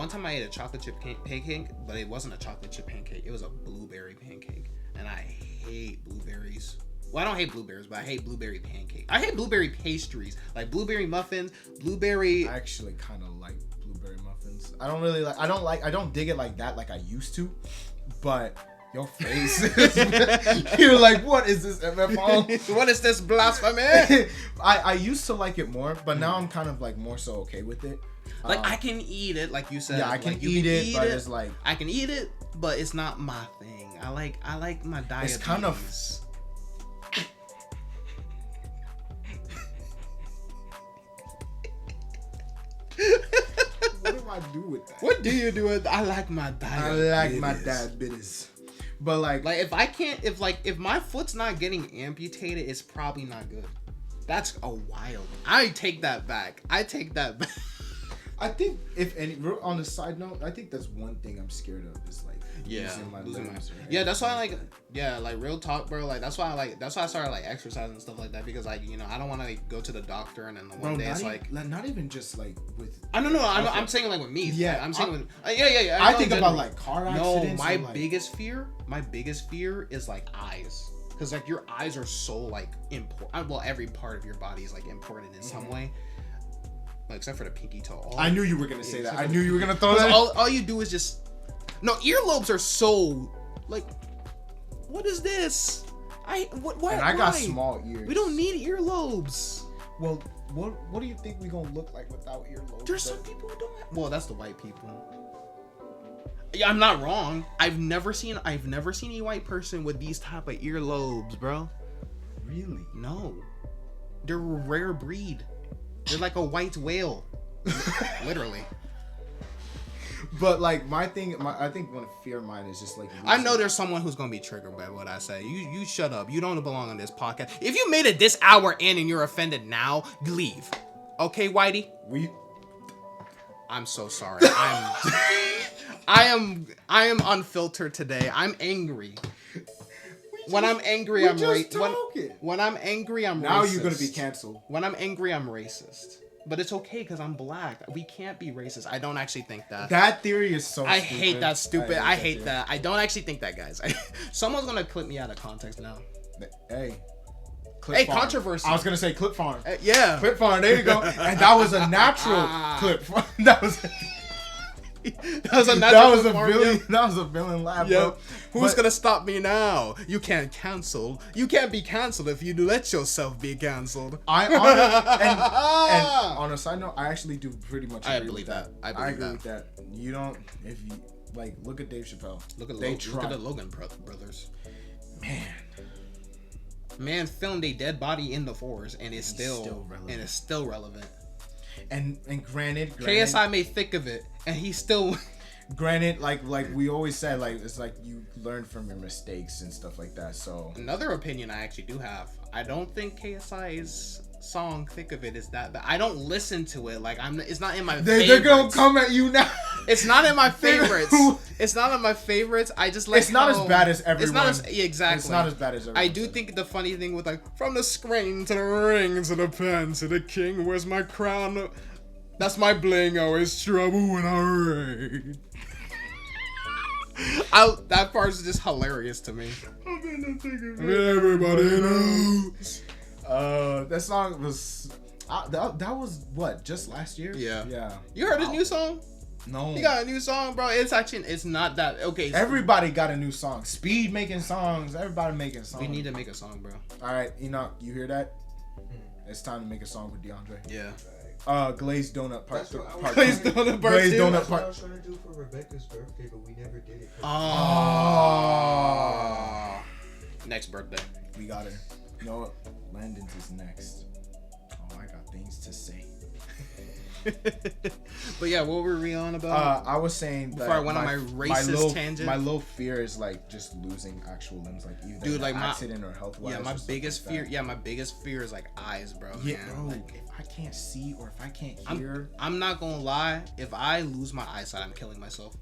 time I ate a chocolate chip pancake, but it wasn't a chocolate chip pancake. It was a blueberry pancake, and I hate blueberries. Well, I don't hate blueberries, but I hate blueberry pancake. I hate blueberry pastries, like blueberry muffins, blueberry. I actually kind of like blueberry muffins. I don't really like. I don't dig it like that, like I used to. But your face, you're like, what is this MFO? What is this blasphemy? I used to like it more, but now I'm kind of like more so okay with it. Like I can eat it, like you said. Yeah, I can eat it, but it's like I can eat it, but it's not my thing. I like my diabetes. It's kind of. What do I do with that? What do you do with? I like my diabetes. But like if my foot's not getting amputated, it's probably not good. That's a wild. I take that back. I think if any, on the side note, I think that's one thing I'm scared of is like losing my limbs. Yeah, that's why I like real talk, bro. Like that's why I started like exercising and stuff like that because like, you know, I don't want to like go to the doctor and then the one day it's like not even just like with. I don't know. I'm saying like with me. Yeah, I'm saying with. Yeah. I think about like car accidents. No, my biggest fear is like eyes. Because like your eyes are so like important. Well, every part of your body is like important in some way. Well, except for the pinky toe. I knew you were gonna say that. I knew you were gonna throw that. All you do is just. No, earlobes are so like. What is this? Why? And I got small ears. We don't need earlobes. Well, what do you think we gonna look like without earlobes? There's some people who don't. Well, that's the white people. Yeah, I'm not wrong. I've never seen a white person with these type of earlobes, bro. Really? No. They're a rare breed. They're like a white whale. Literally. But like I think one fear of mine is just like I know there's someone who's gonna be triggered by what I say. You shut up. You don't belong on this podcast. If you made it this hour in and you're offended now, leave. Okay, Whitey? I'm so sorry. I am unfiltered today. I'm angry. When I'm angry, I'm racist. When I'm angry, I'm racist. Now you're gonna be canceled. When I'm angry, I'm racist. But it's okay because I'm black. We can't be racist. I don't actually think that. That theory is so I hate that stupid. I hate that. I don't actually think that, guys. Someone's gonna clip me out of context now. Hey. Hey, controversy. I was gonna say clip farm. Yeah. Clip farm. There you go. And that was a natural clip. That was. That was a villain laugh, bro. Who's gonna stop me now? You can't cancel. You can't be canceled if you let yourself be canceled. And on a side note, I actually do pretty much agree with that. I agree with that. You don't, if you like, look at Dave Chappelle. Look at the Logan brothers. Man filmed a dead body in the forest and it's still relevant. And granted, KSI made thick of it, and he still. Granted, like we always said, like it's like you learn from your mistakes and stuff like that. So another opinion I actually do have. I don't think KSI's song "Thick of It" is that bad. I don't listen to it. Like it's not in my. They're gonna come at you now. It's not in my favorites. It's not in my favorites. I just like. It's not as bad as everyone. Exactly. It's not as bad as everyone. I do think the funny thing with like from the screen to the ring to the pen to the king, where's my crown? That's my bling. Always trouble when I rain. That part is just hilarious to me. Everybody knows. That song was. That was what? Just last year? Yeah. You heard his new song? No. He got a new song, bro. It's not that okay. Everybody got a new song. Speed making songs. Everybody making songs. We need to make a song, bro. All right, Enoch, you hear that? It's time to make a song with Deondre. Yeah. Glazed Donut Part 2. Glazed Donut Part 2. That's what I was trying to do for Rebecca's birthday, but we never did it. Next birthday. We got her. You know what? Landon's is next. Oh, I got things to say. But yeah, what were we on about? I was saying that before I went on my racist tangent. My low fear is like just losing actual limbs, like either like accident or health wise. Yeah, my biggest fear. Yeah, my biggest fear is like eyes, bro. Yeah, bro. Like, if I can't see or if I can't hear, I'm not gonna lie. If I lose my eyesight, I'm killing myself.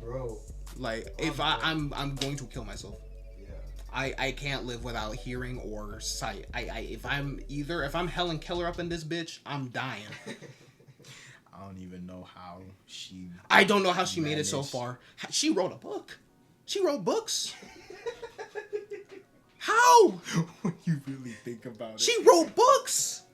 Bro. Like I'm going to kill myself. I can't live without hearing or sight. If I'm Helen Keller up in this bitch, I'm dying. I don't even know how she. I don't know how she made it so far. She wrote a book. She wrote books. How? When you really think about it. She wrote books.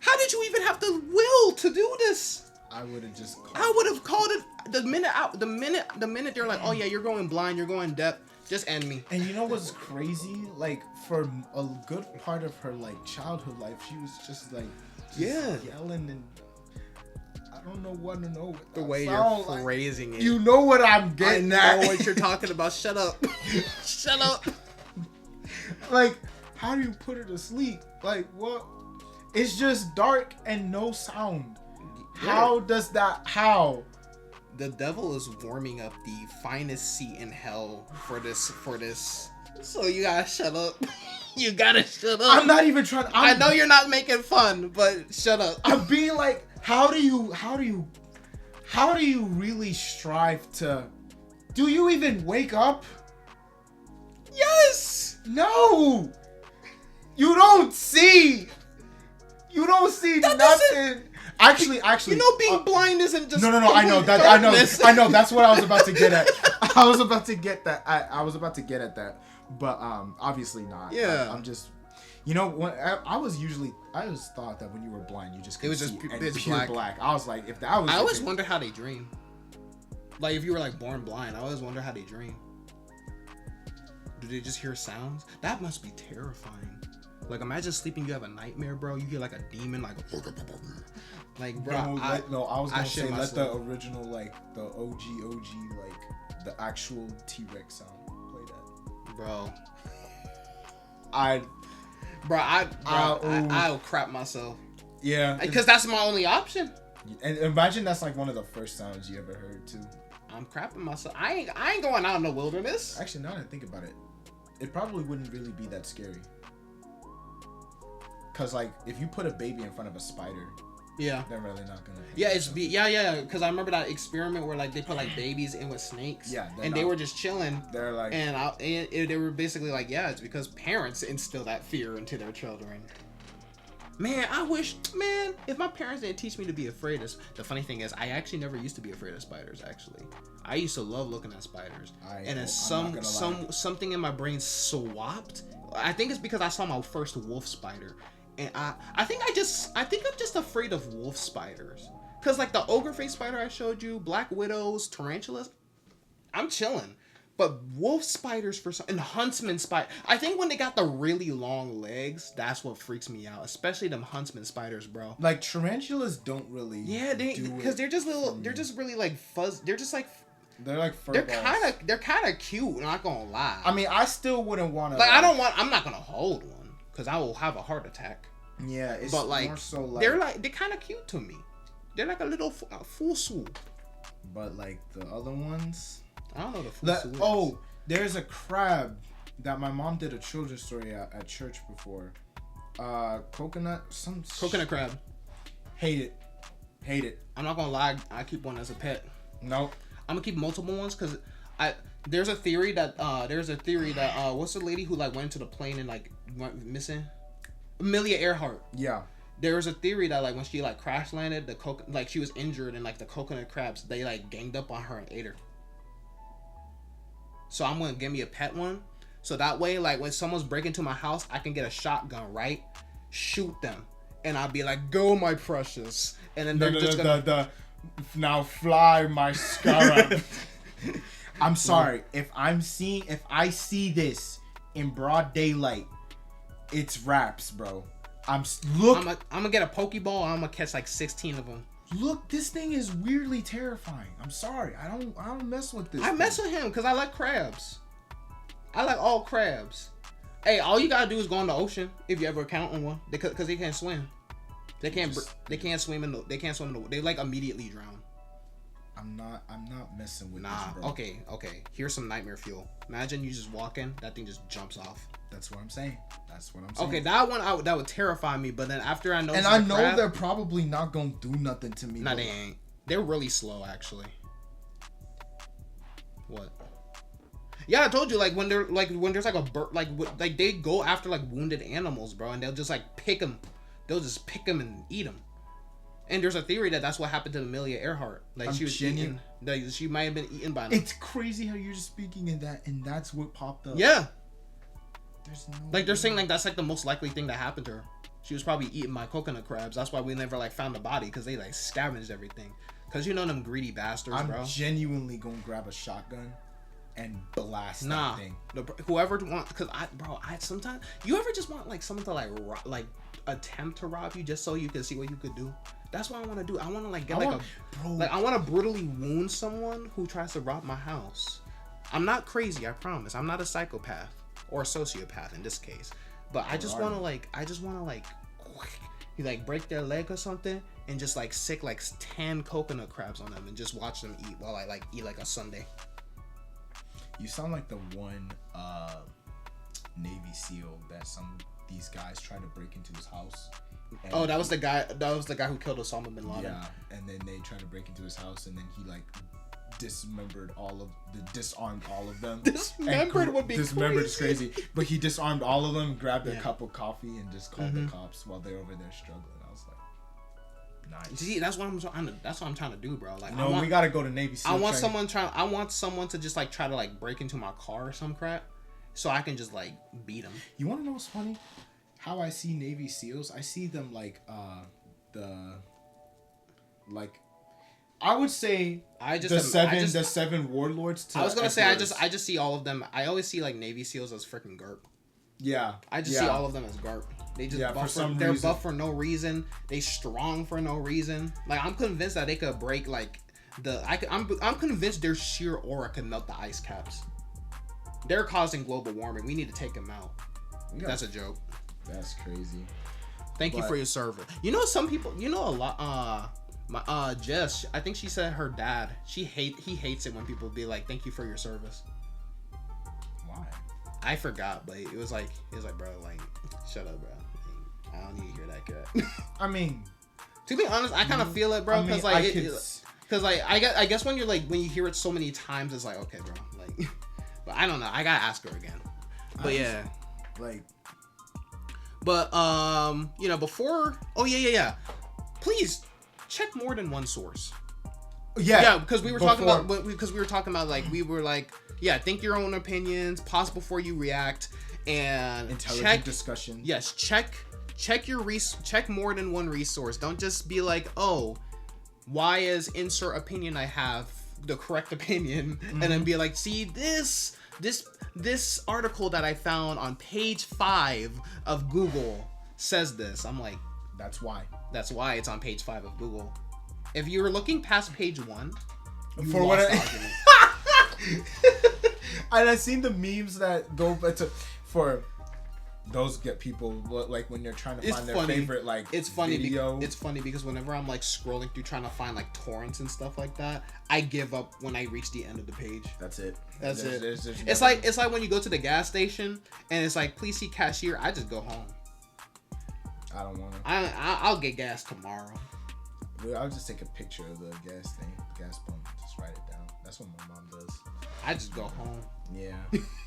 How did you even have the will to do this? I would have just. I would have called it the minute they're like, oh yeah, you're going blind, you're going deaf. Just end me. And you know what's crazy? Like for a good part of her like childhood life, she was just like yelling and I don't know what to know. The way you're phrasing it. You know what I'm getting at. I know what you're talking about. Shut up. Shut up. Like, how do you put her to sleep? Like what? It's just dark and no sound. How does that? How? The devil is warming up the finest seat in hell for this. So you gotta shut up. You gotta shut up. I'm not even trying. I know you're not making fun, but shut up. I'm being like, how do you really strive to? Do you even wake up? Yes. No. You don't see. You don't see nothing. Actually, you know, being blind isn't just. No. I know that. I know. That's what I was about to get at. I was about to get that. I was about to get at that, but obviously not. Yeah. I'm just. You know, when I always thought that when you were blind, you just couldn't see pure black. I was like, if that was. I always wonder how they dream. Like if you were like born blind, I always wonder how they dream. Do they just hear sounds? That must be terrifying. Like imagine sleeping, you have a nightmare, bro. You hear like a demon, like bro. I was gonna say let the original, like the OG, like the actual T-Rex sound. Play that, bro. I'll crap myself. Yeah, because that's my only option. And imagine that's like one of the first sounds you ever heard too. I'm crapping myself. I ain't going out in the wilderness. Actually, now that I think about it, it probably wouldn't really be that scary. Cause like if you put a baby in front of a spider, they're really not gonna. Yeah, because I remember that experiment where like they put like babies in with snakes. Yeah, and they were just chilling. They're like, and they were basically like, yeah, it's because parents instill that fear into their children. Man, I wish, if my parents didn't teach me to be afraid of. The funny thing is, I actually never used to be afraid of spiders. Actually, I used to love looking at spiders, and then something in my brain swapped. I think it's because I saw my first wolf spider. And I think I'm just afraid of wolf spiders. Cause like the ogre face spider I showed you, black widows, tarantulas, I'm chilling. But wolf spiders for some, and huntsman spider. I think when they got the really long legs, that's what freaks me out. Especially them huntsman spiders, bro. Like tarantulas don't really. Yeah, because they're just little. They're just really like fuzz. They're just like. They're like fur They're balls. kind of cute. Not gonna lie. I mean, I still wouldn't want to. Like I'm not gonna hold one because I will have a heart attack. Yeah, it's but like more so like they're kind of cute to me. They're like a little fusu. But like the other ones. I don't know the fusu. Oh, there's a crab that my mom did a children's story at church before. Coconut crab. Hate it. I'm not gonna lie. I keep one as a pet. Nope. I'm gonna keep multiple ones because there's a theory that what's the lady who like went to the plane and like went missing? Amelia Earhart. Yeah. There was a theory that like when she like crash landed, like she was injured and like the coconut crabs they like ganged up on her and ate her. So I'm gonna give me a pet one, so that way like when someone's breaking into my house, I can get a shotgun, right? Shoot them, and I'll be like, "Go, my precious," and then they're just gonna now fly, my scarab. I'm sorry if I see this in broad daylight, it's raps, bro. I'm gonna get a Pokeball and I'm gonna catch like 16 of them. Look, this thing is weirdly terrifying. I'm sorry. I don't mess with this. I mess with him because I like crabs. I like all crabs. Hey, all you gotta do is go in the ocean if you ever encounter one, because they can't swim. They can't swim in the. They like immediately drown. I'm not messing with this, bro. Okay. Here's some nightmare fuel. Imagine you just walk in, that thing just jumps off. That's what I'm saying. Okay, that one that would terrify me. But then after I know, and I know crab, they're probably not gonna do nothing to me. Nah, they ain't. They're really slow, actually. What? Yeah, I told you. Like when there's like a bird, like they go after like wounded animals, bro, and they'll just like pick them. They'll just pick them and eat them. And there's a theory that that's what happened to Amelia Earhart. Like she was eaten. Like, she might have been eaten by them. It's crazy how you're just speaking in that, and that's what popped up. Yeah. There's no like they're saying like that's like the most likely thing that happened to her. She was probably eaten by coconut crabs. That's why we never like found the body, because they like scavenged everything. Because you know them greedy bastards, bro. I'm genuinely gonna grab a shotgun and blast that thing. Whoever wants, because I sometimes you ever just want like someone to like attempt to rob you just so you can see what you could do. That's what I want to do. I want to like get I want to brutally wound someone who tries to rob my house. I'm not crazy, I promise. I'm not a psychopath or a sociopath in this case. But I just want to you like break their leg or something and just like sick like 10 coconut crabs on them and just watch them eat while I like eat like a sundae. You sound like the one Navy SEAL that these guys tried to break into his house. Oh, that was the guy who killed Osama bin Laden. Yeah, and then they tried to break into his house, and then he like disarmed all of them. Dismembered would be dismembered is crazy, but he disarmed all of them, grabbed a cup of coffee, and just called the cops while they're over there struggling. I was like, nice. See, that's what I'm trying to do, bro. Like, no, we gotta go to Navy SEAL. I want someone to just like try to like break into my car or some crap, so I can just like beat them. You want to know what's funny? How I see Navy SEALs, I see them like I would say the seven warlords. I was gonna say I just see all of them. I always see like Navy SEAls as freaking GARP. Yeah, I just see all of them as GARP. They just they're buff for no reason. They strong for no reason. Like I'm convinced that they could break like I'm convinced their sheer aura could melt the ice caps. They're causing global warming. We need to take them out. That's a joke. That's crazy. Thank you for your service. You know, some people, you know, a lot. Jess, I think she said her dad, he hates it when people be like, "Thank you for your service." Why? I forgot, but it was like, bro, like, shut up, bro. Like, I don't need to hear that cat. I mean, to be honest, I kind of feel it, bro, because I guess when you hear it so many times, it's like, okay, bro, like, but I don't know. I gotta ask her again. But yeah, like. But you know, before please check more than one source. Yeah, because we were talking about like we were like, yeah, think your own opinions, pause before you react, and intelligent discussion. Yes, check more than one resource. Don't just be like, oh, why is insert opinion I have the correct opinion, and then be like, see this article that I found on page 5 of Google says this. I'm like, that's why it's on page 5 of Google. If you were looking past page 1, you for lost what the argument. And I've seen the memes that go to for those get people like when they're trying to find their favorite like video. It's funny because whenever I'm like scrolling through trying to find like torrents and stuff like that, I give up when I reach the end of the page. That's it. It's like when you go to the gas station and it's like, please see cashier. I just go home. I don't want to. I'll get gas tomorrow. I'll just take a picture of the gas pump, just write it down. That's what my mom does. I just go home. Yeah.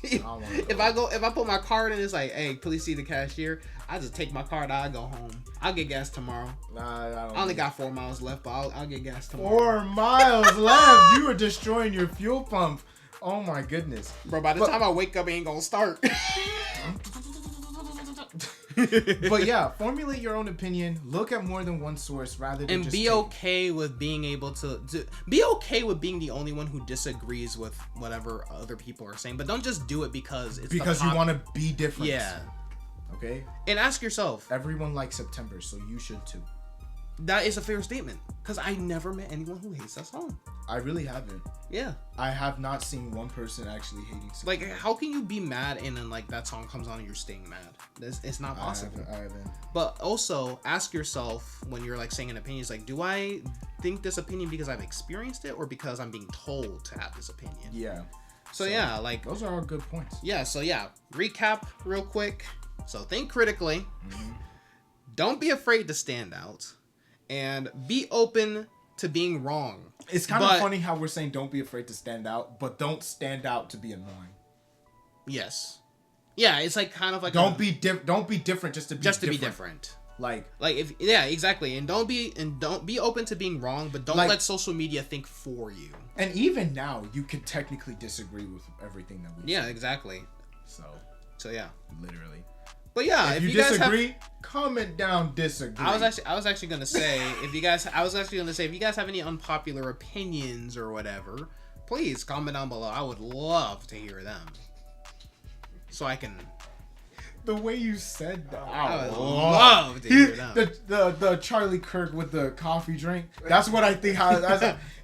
If I put my card in, it's like, hey, please see the cashier. I just take my card out, I go home. I'll get gas tomorrow. Nah, I only got 4 miles left, but I'll get gas tomorrow. 4 miles left. You are destroying your fuel pump. Oh my goodness, bro. By the time I wake up, it ain't gonna start. But yeah, formulate your own opinion. Look at more than one source rather than and be okay with being able to be okay with being the only one who disagrees with whatever other people are saying. But don't just do it because it's you want to be different. Yeah. Okay. And ask yourself. Everyone likes September, so you should too. That is a fair statement because I never met anyone who hates that song. I really haven't. Yeah. I have not seen one person actually hating September. Like, how can you be mad and then like that song comes on and you're staying mad? It's not possible. I haven't. But also ask yourself when you're like saying an opinion, is like, do I think this opinion because I've experienced it or because I'm being told to have this opinion? Yeah. So yeah, like those are all good points. Yeah. So yeah, recap real quick. So think critically. Don't be afraid to stand out. And be open to being wrong. It's kind of funny how we're saying don't be afraid to stand out, but don't stand out to be annoying. Yes. Yeah, it's like kind of like don't be different just to be different. Like if exactly. And don't be open to being wrong, but don't let social media think for you. And even now, you can technically disagree with everything that we say. Exactly. So yeah. Literally. But yeah, if you disagree, comment down disagree. I was actually gonna say if you guys have any unpopular opinions or whatever, please comment down below. I would love to hear them. So I can. The way you said that, I would love to hear them. The Charlie Kirk with the coffee drink. That's what I think.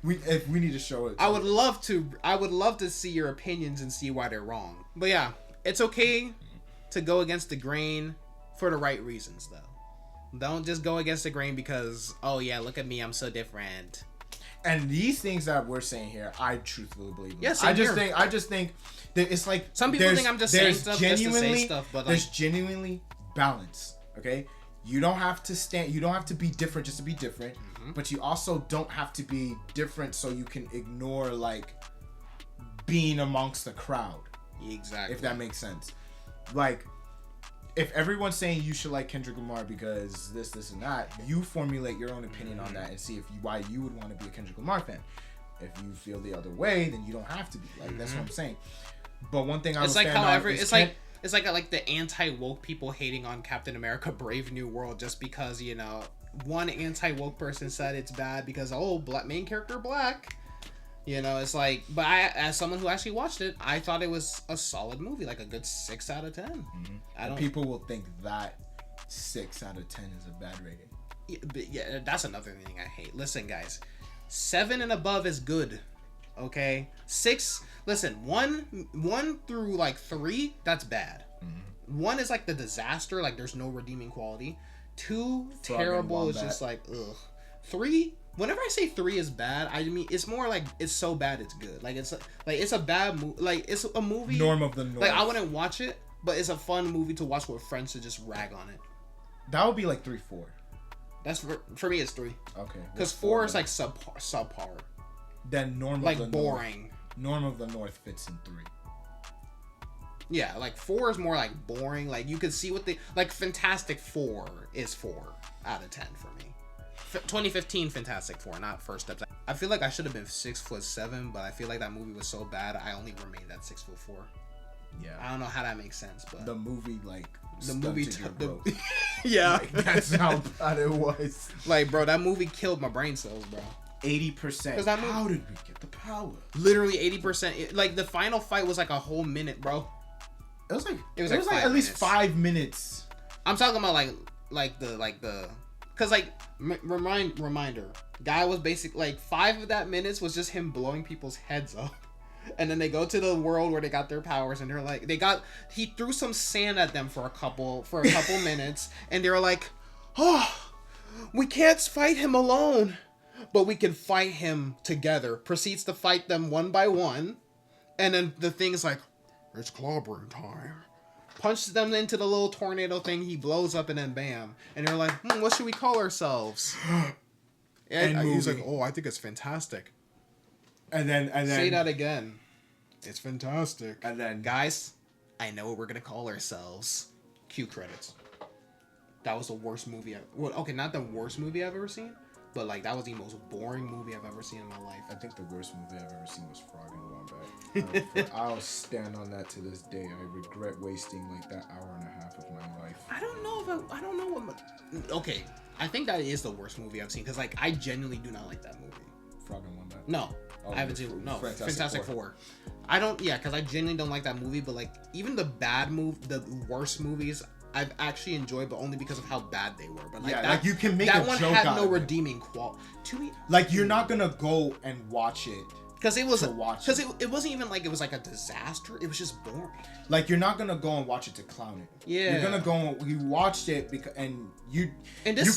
If we need to show it. I would love to see your opinions and see why they're wrong. But yeah, it's okay to go against the grain for the right reasons, though. Don't just go against the grain because, oh yeah, look at me, I'm so different. And these things that we're saying here, I truthfully believe in. Yes, I just think that it's like some people think I'm just saying stuff just to say stuff, but there's genuinely balance. Okay, you don't have to be different just to be different, but you also don't have to be different so you can ignore like being amongst the crowd. Exactly. If that makes sense. Like, if everyone's saying you should like Kendrick Lamar because this, and that, you formulate your own opinion on that and see why you would want to be a Kendrick Lamar fan. If you feel the other way, then you don't have to be. Like, that's what I'm saying. But one thing it's like the anti-woke people hating on Captain America: Brave New World just because one anti-woke person said it's bad because main character black. It's like, but as someone who actually watched it, I thought it was a solid movie, like a good 6 out of 10. People will think that 6 out of 10 is a bad rating. Yeah, that's another thing I hate. Listen, guys, 7 and above is good. Okay, 6. Listen, 1 through like 3, that's bad. 1 is like the disaster, like there's no redeeming quality. 2, terrible is just like ugh. 3. Whenever I say 3 is bad, I mean it's more like it's so bad it's good. Like it's a bad movie. Like it's a movie. Norm of the North. Like I wouldn't watch it, but it's a fun movie to watch with friends to just rag on it. That would be like 3, 4. That's for me. It's 3. Okay. Because 4 is like subpar. Then Norm like of the boring. Norm of the North fits in 3. Yeah, like 4 is more like boring. Like you could see what Fantastic 4 is 4 out of 10 for me. 2015 Fantastic Four, not First Steps. I feel like I should have been 6'7", but I feel like that movie was so bad I only remained at 6'4". Yeah. I don't know how that makes sense, but the movie yeah, like, that's how bad it was. Like, bro, that movie killed my brain cells, bro. 80%. How did we get the power? Literally 80%. Like the final fight was like a whole minute, bro. It was like at least 5 minutes. I'm talking about like the because like reminder, guy was basically like 5 of that minutes was just him blowing people's heads up. And then they go to the world where they got their powers, and they're like, he threw some sand at them for a couple minutes, and they're like, oh, we can't fight him alone, but we can fight him together. Proceeds to fight them one by one, and then the thing's like, it's clobbering time. Punches them into the little tornado thing, he blows up, and then bam. And they're like, what should we call ourselves? And he's like, oh, I think it's fantastic. And then say that again. It's fantastic. And then, guys, I know what we're gonna call ourselves. Cue credits. That was the worst movie. Not the worst movie I've ever seen, but like that was the most boring movie I've ever seen in my life. I think the worst movie I've ever seen was Frog and Wombat. I'll stand on that to this day. I regret wasting like that hour and a half of my life. I don't know what. Okay, I think that is the worst movie I've seen because like I genuinely do not like that movie. Frog and Wombat. No. I haven't seen Fantastic Four. I don't, because I genuinely don't like that movie, but like even the worst movies I've actually enjoyed, but only because of how bad they were. But like like you can make that one had no redeeming quality. Like you're not gonna go and watch it because it wasn't even like it was like a disaster. It was just boring. Like you're not gonna go and watch it to clown it. Yeah, you're gonna go and you watched it because you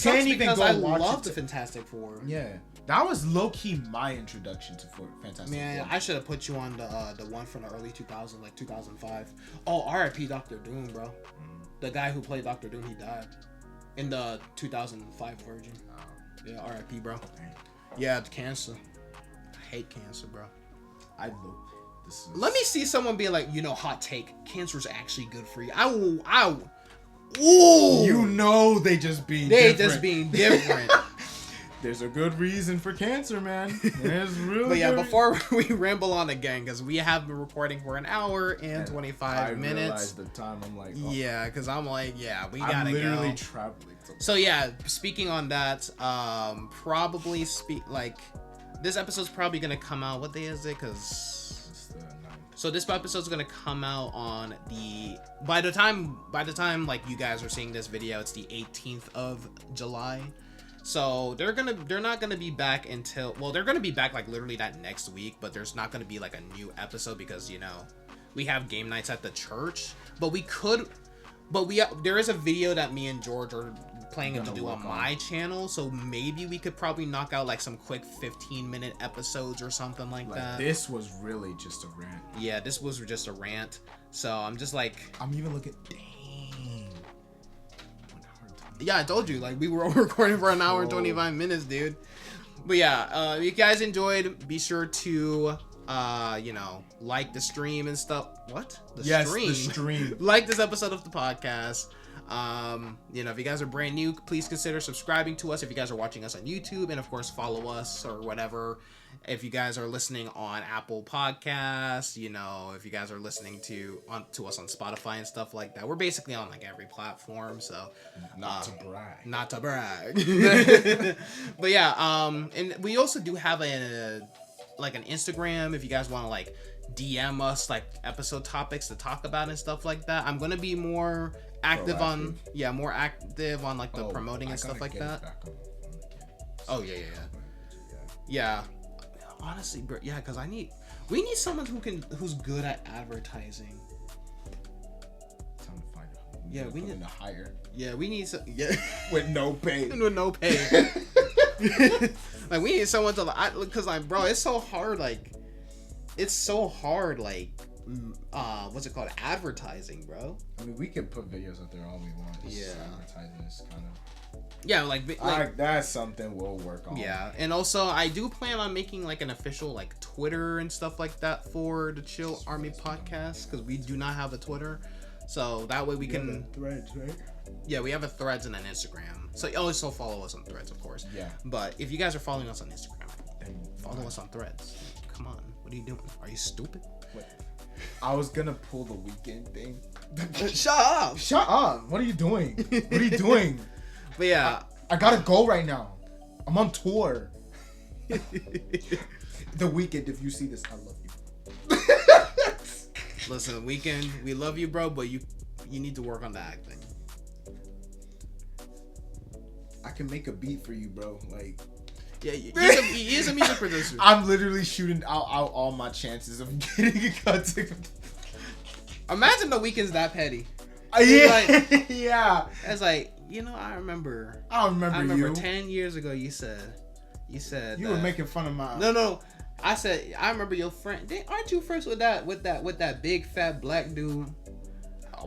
can't even go I watch love the Fantastic Four. Yeah. That was low-key my introduction to Fantastic Four. Man, I should have put you on the one from the early 2000s, like 2005. Oh, R.I.P. Dr. Doom, bro. The guy who played Dr. Doom, he died in the 2005 version. Yeah, R.I.P., bro. Yeah, cancer. I hate cancer, bro. Let me see someone be like, hot take. Cancer's actually good for you. Ooh. They just being different. There's a good reason for cancer, man. There's really. But yeah, before we ramble on again, because we have been recording for an hour and 25 minutes. I realized the time. I'm like, yeah, because I'm like, yeah, we gotta go. I'm literally traveling. So yeah, speaking on that, this episode's probably gonna come out. What day is it? Because it's the 9th. So this episode's gonna come out on by the time like you guys are seeing this video, it's the 18th of July. So they're not gonna be back until they're gonna be back like literally that next week, but there's not gonna be like a new episode because we have game nights at the church. But there is a video that me and George are planning to do on my channel, so maybe we could probably knock out like some quick 15-minute episodes or something like that. This was really just a rant. Yeah, this was just a rant. So I'm just like, I'm even looking. Yeah, I told you, like, we were recording for an hour and 25 minutes, dude. But yeah, if you guys enjoyed, be sure to, like the stream and stuff. What? The stream. Like this episode of the podcast. If you guys are brand new, please consider subscribing to us if you guys are watching us on YouTube, and of course follow us or whatever. If you guys are listening on Apple Podcasts, if you guys are listening to us on Spotify and stuff like that, we're basically on like every platform. So not to brag. But yeah, and we also do have an Instagram if you guys want to like DM us like episode topics to talk about and stuff like that. I'm gonna be more active on like the promoting and stuff like that. Oh yeah. Honestly, bro, yeah, because we need someone who's good at advertising. Time to find out. Yeah, we need to hire. Yeah, we need with no pay. Like we need someone to because bro, it's so hard. What's it called? Advertising, bro. I mean, we can put videos out there all we want. Advertising is kind of. Yeah, like that's something we'll work on. Yeah, and also I do plan on making like an official like Twitter and stuff like that for the Chill Army podcast because we do not have a Twitter, so that way we can. Threads, right? Yeah, we have a Threads and an Instagram. So also follow us on Threads, of course. Yeah. But if you guys are following us on Instagram, then follow us on Threads. Come on, what are you doing? Are you stupid? Wait. I was gonna pull the weekend thing. Shut up! What are you doing? But yeah, I gotta go right now. I'm on tour. The Weeknd, if you see this, I love you. Listen, Weeknd, we love you, bro, but you need to work on the acting. I can make a beat for you, bro. Like, yeah, he is a music producer. I'm literally shooting out all my chances of getting a cut. Imagine the Weeknd's that petty. Yeah, like, yeah. It's like, I remember you. 10 years ago you said you were making fun of my. No. I said I remember your friend. Aren't you friends with that big fat black dude?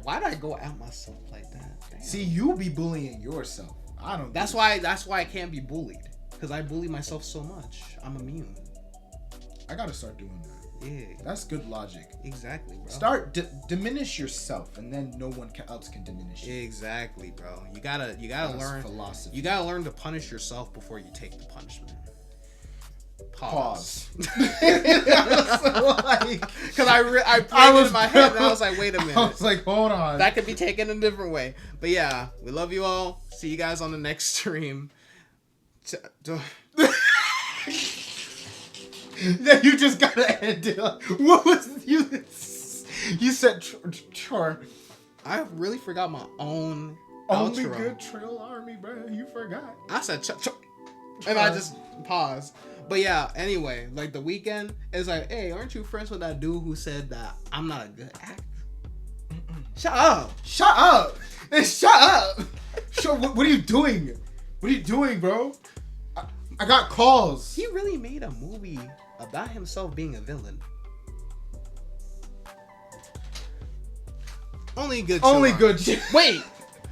Why did I go at myself like that? Damn. See, you be bullying yourself. I don't. That's why I can't be bullied, because I bully myself so much. I'm immune. I gotta start doing that. Yeah, that's good logic. Exactly, bro. Start diminish yourself, and then no one else can diminish you. Exactly, bro. You gotta learn philosophy. You gotta learn to punish yourself before you take the punishment. Pause. Because I played it in my head and I was like, wait a minute. I was like, hold on. That could be taken a different way. But yeah, we love you all. See you guys on the next stream. Yeah, you just gotta end it. What was you? You said chore. I really forgot my own Only outro. Good Trail Army, bro. You forgot. I said and I just paused. But yeah, anyway, like The Weeknd is like, hey, aren't you friends with that dude who said that I'm not a good actor? Shut up. Shut up. Shut up. What are you doing? What are you doing, bro? I got calls. He really made a movie about himself being a villain. Only good. Wait.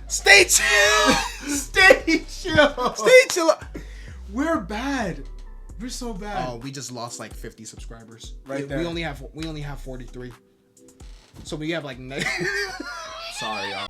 Stay chill. Stay chill. Stay chill. We're bad. We're so bad. Oh, we just lost like 50 subscribers. Right there. We only have 43. So we have like Sorry, y'all.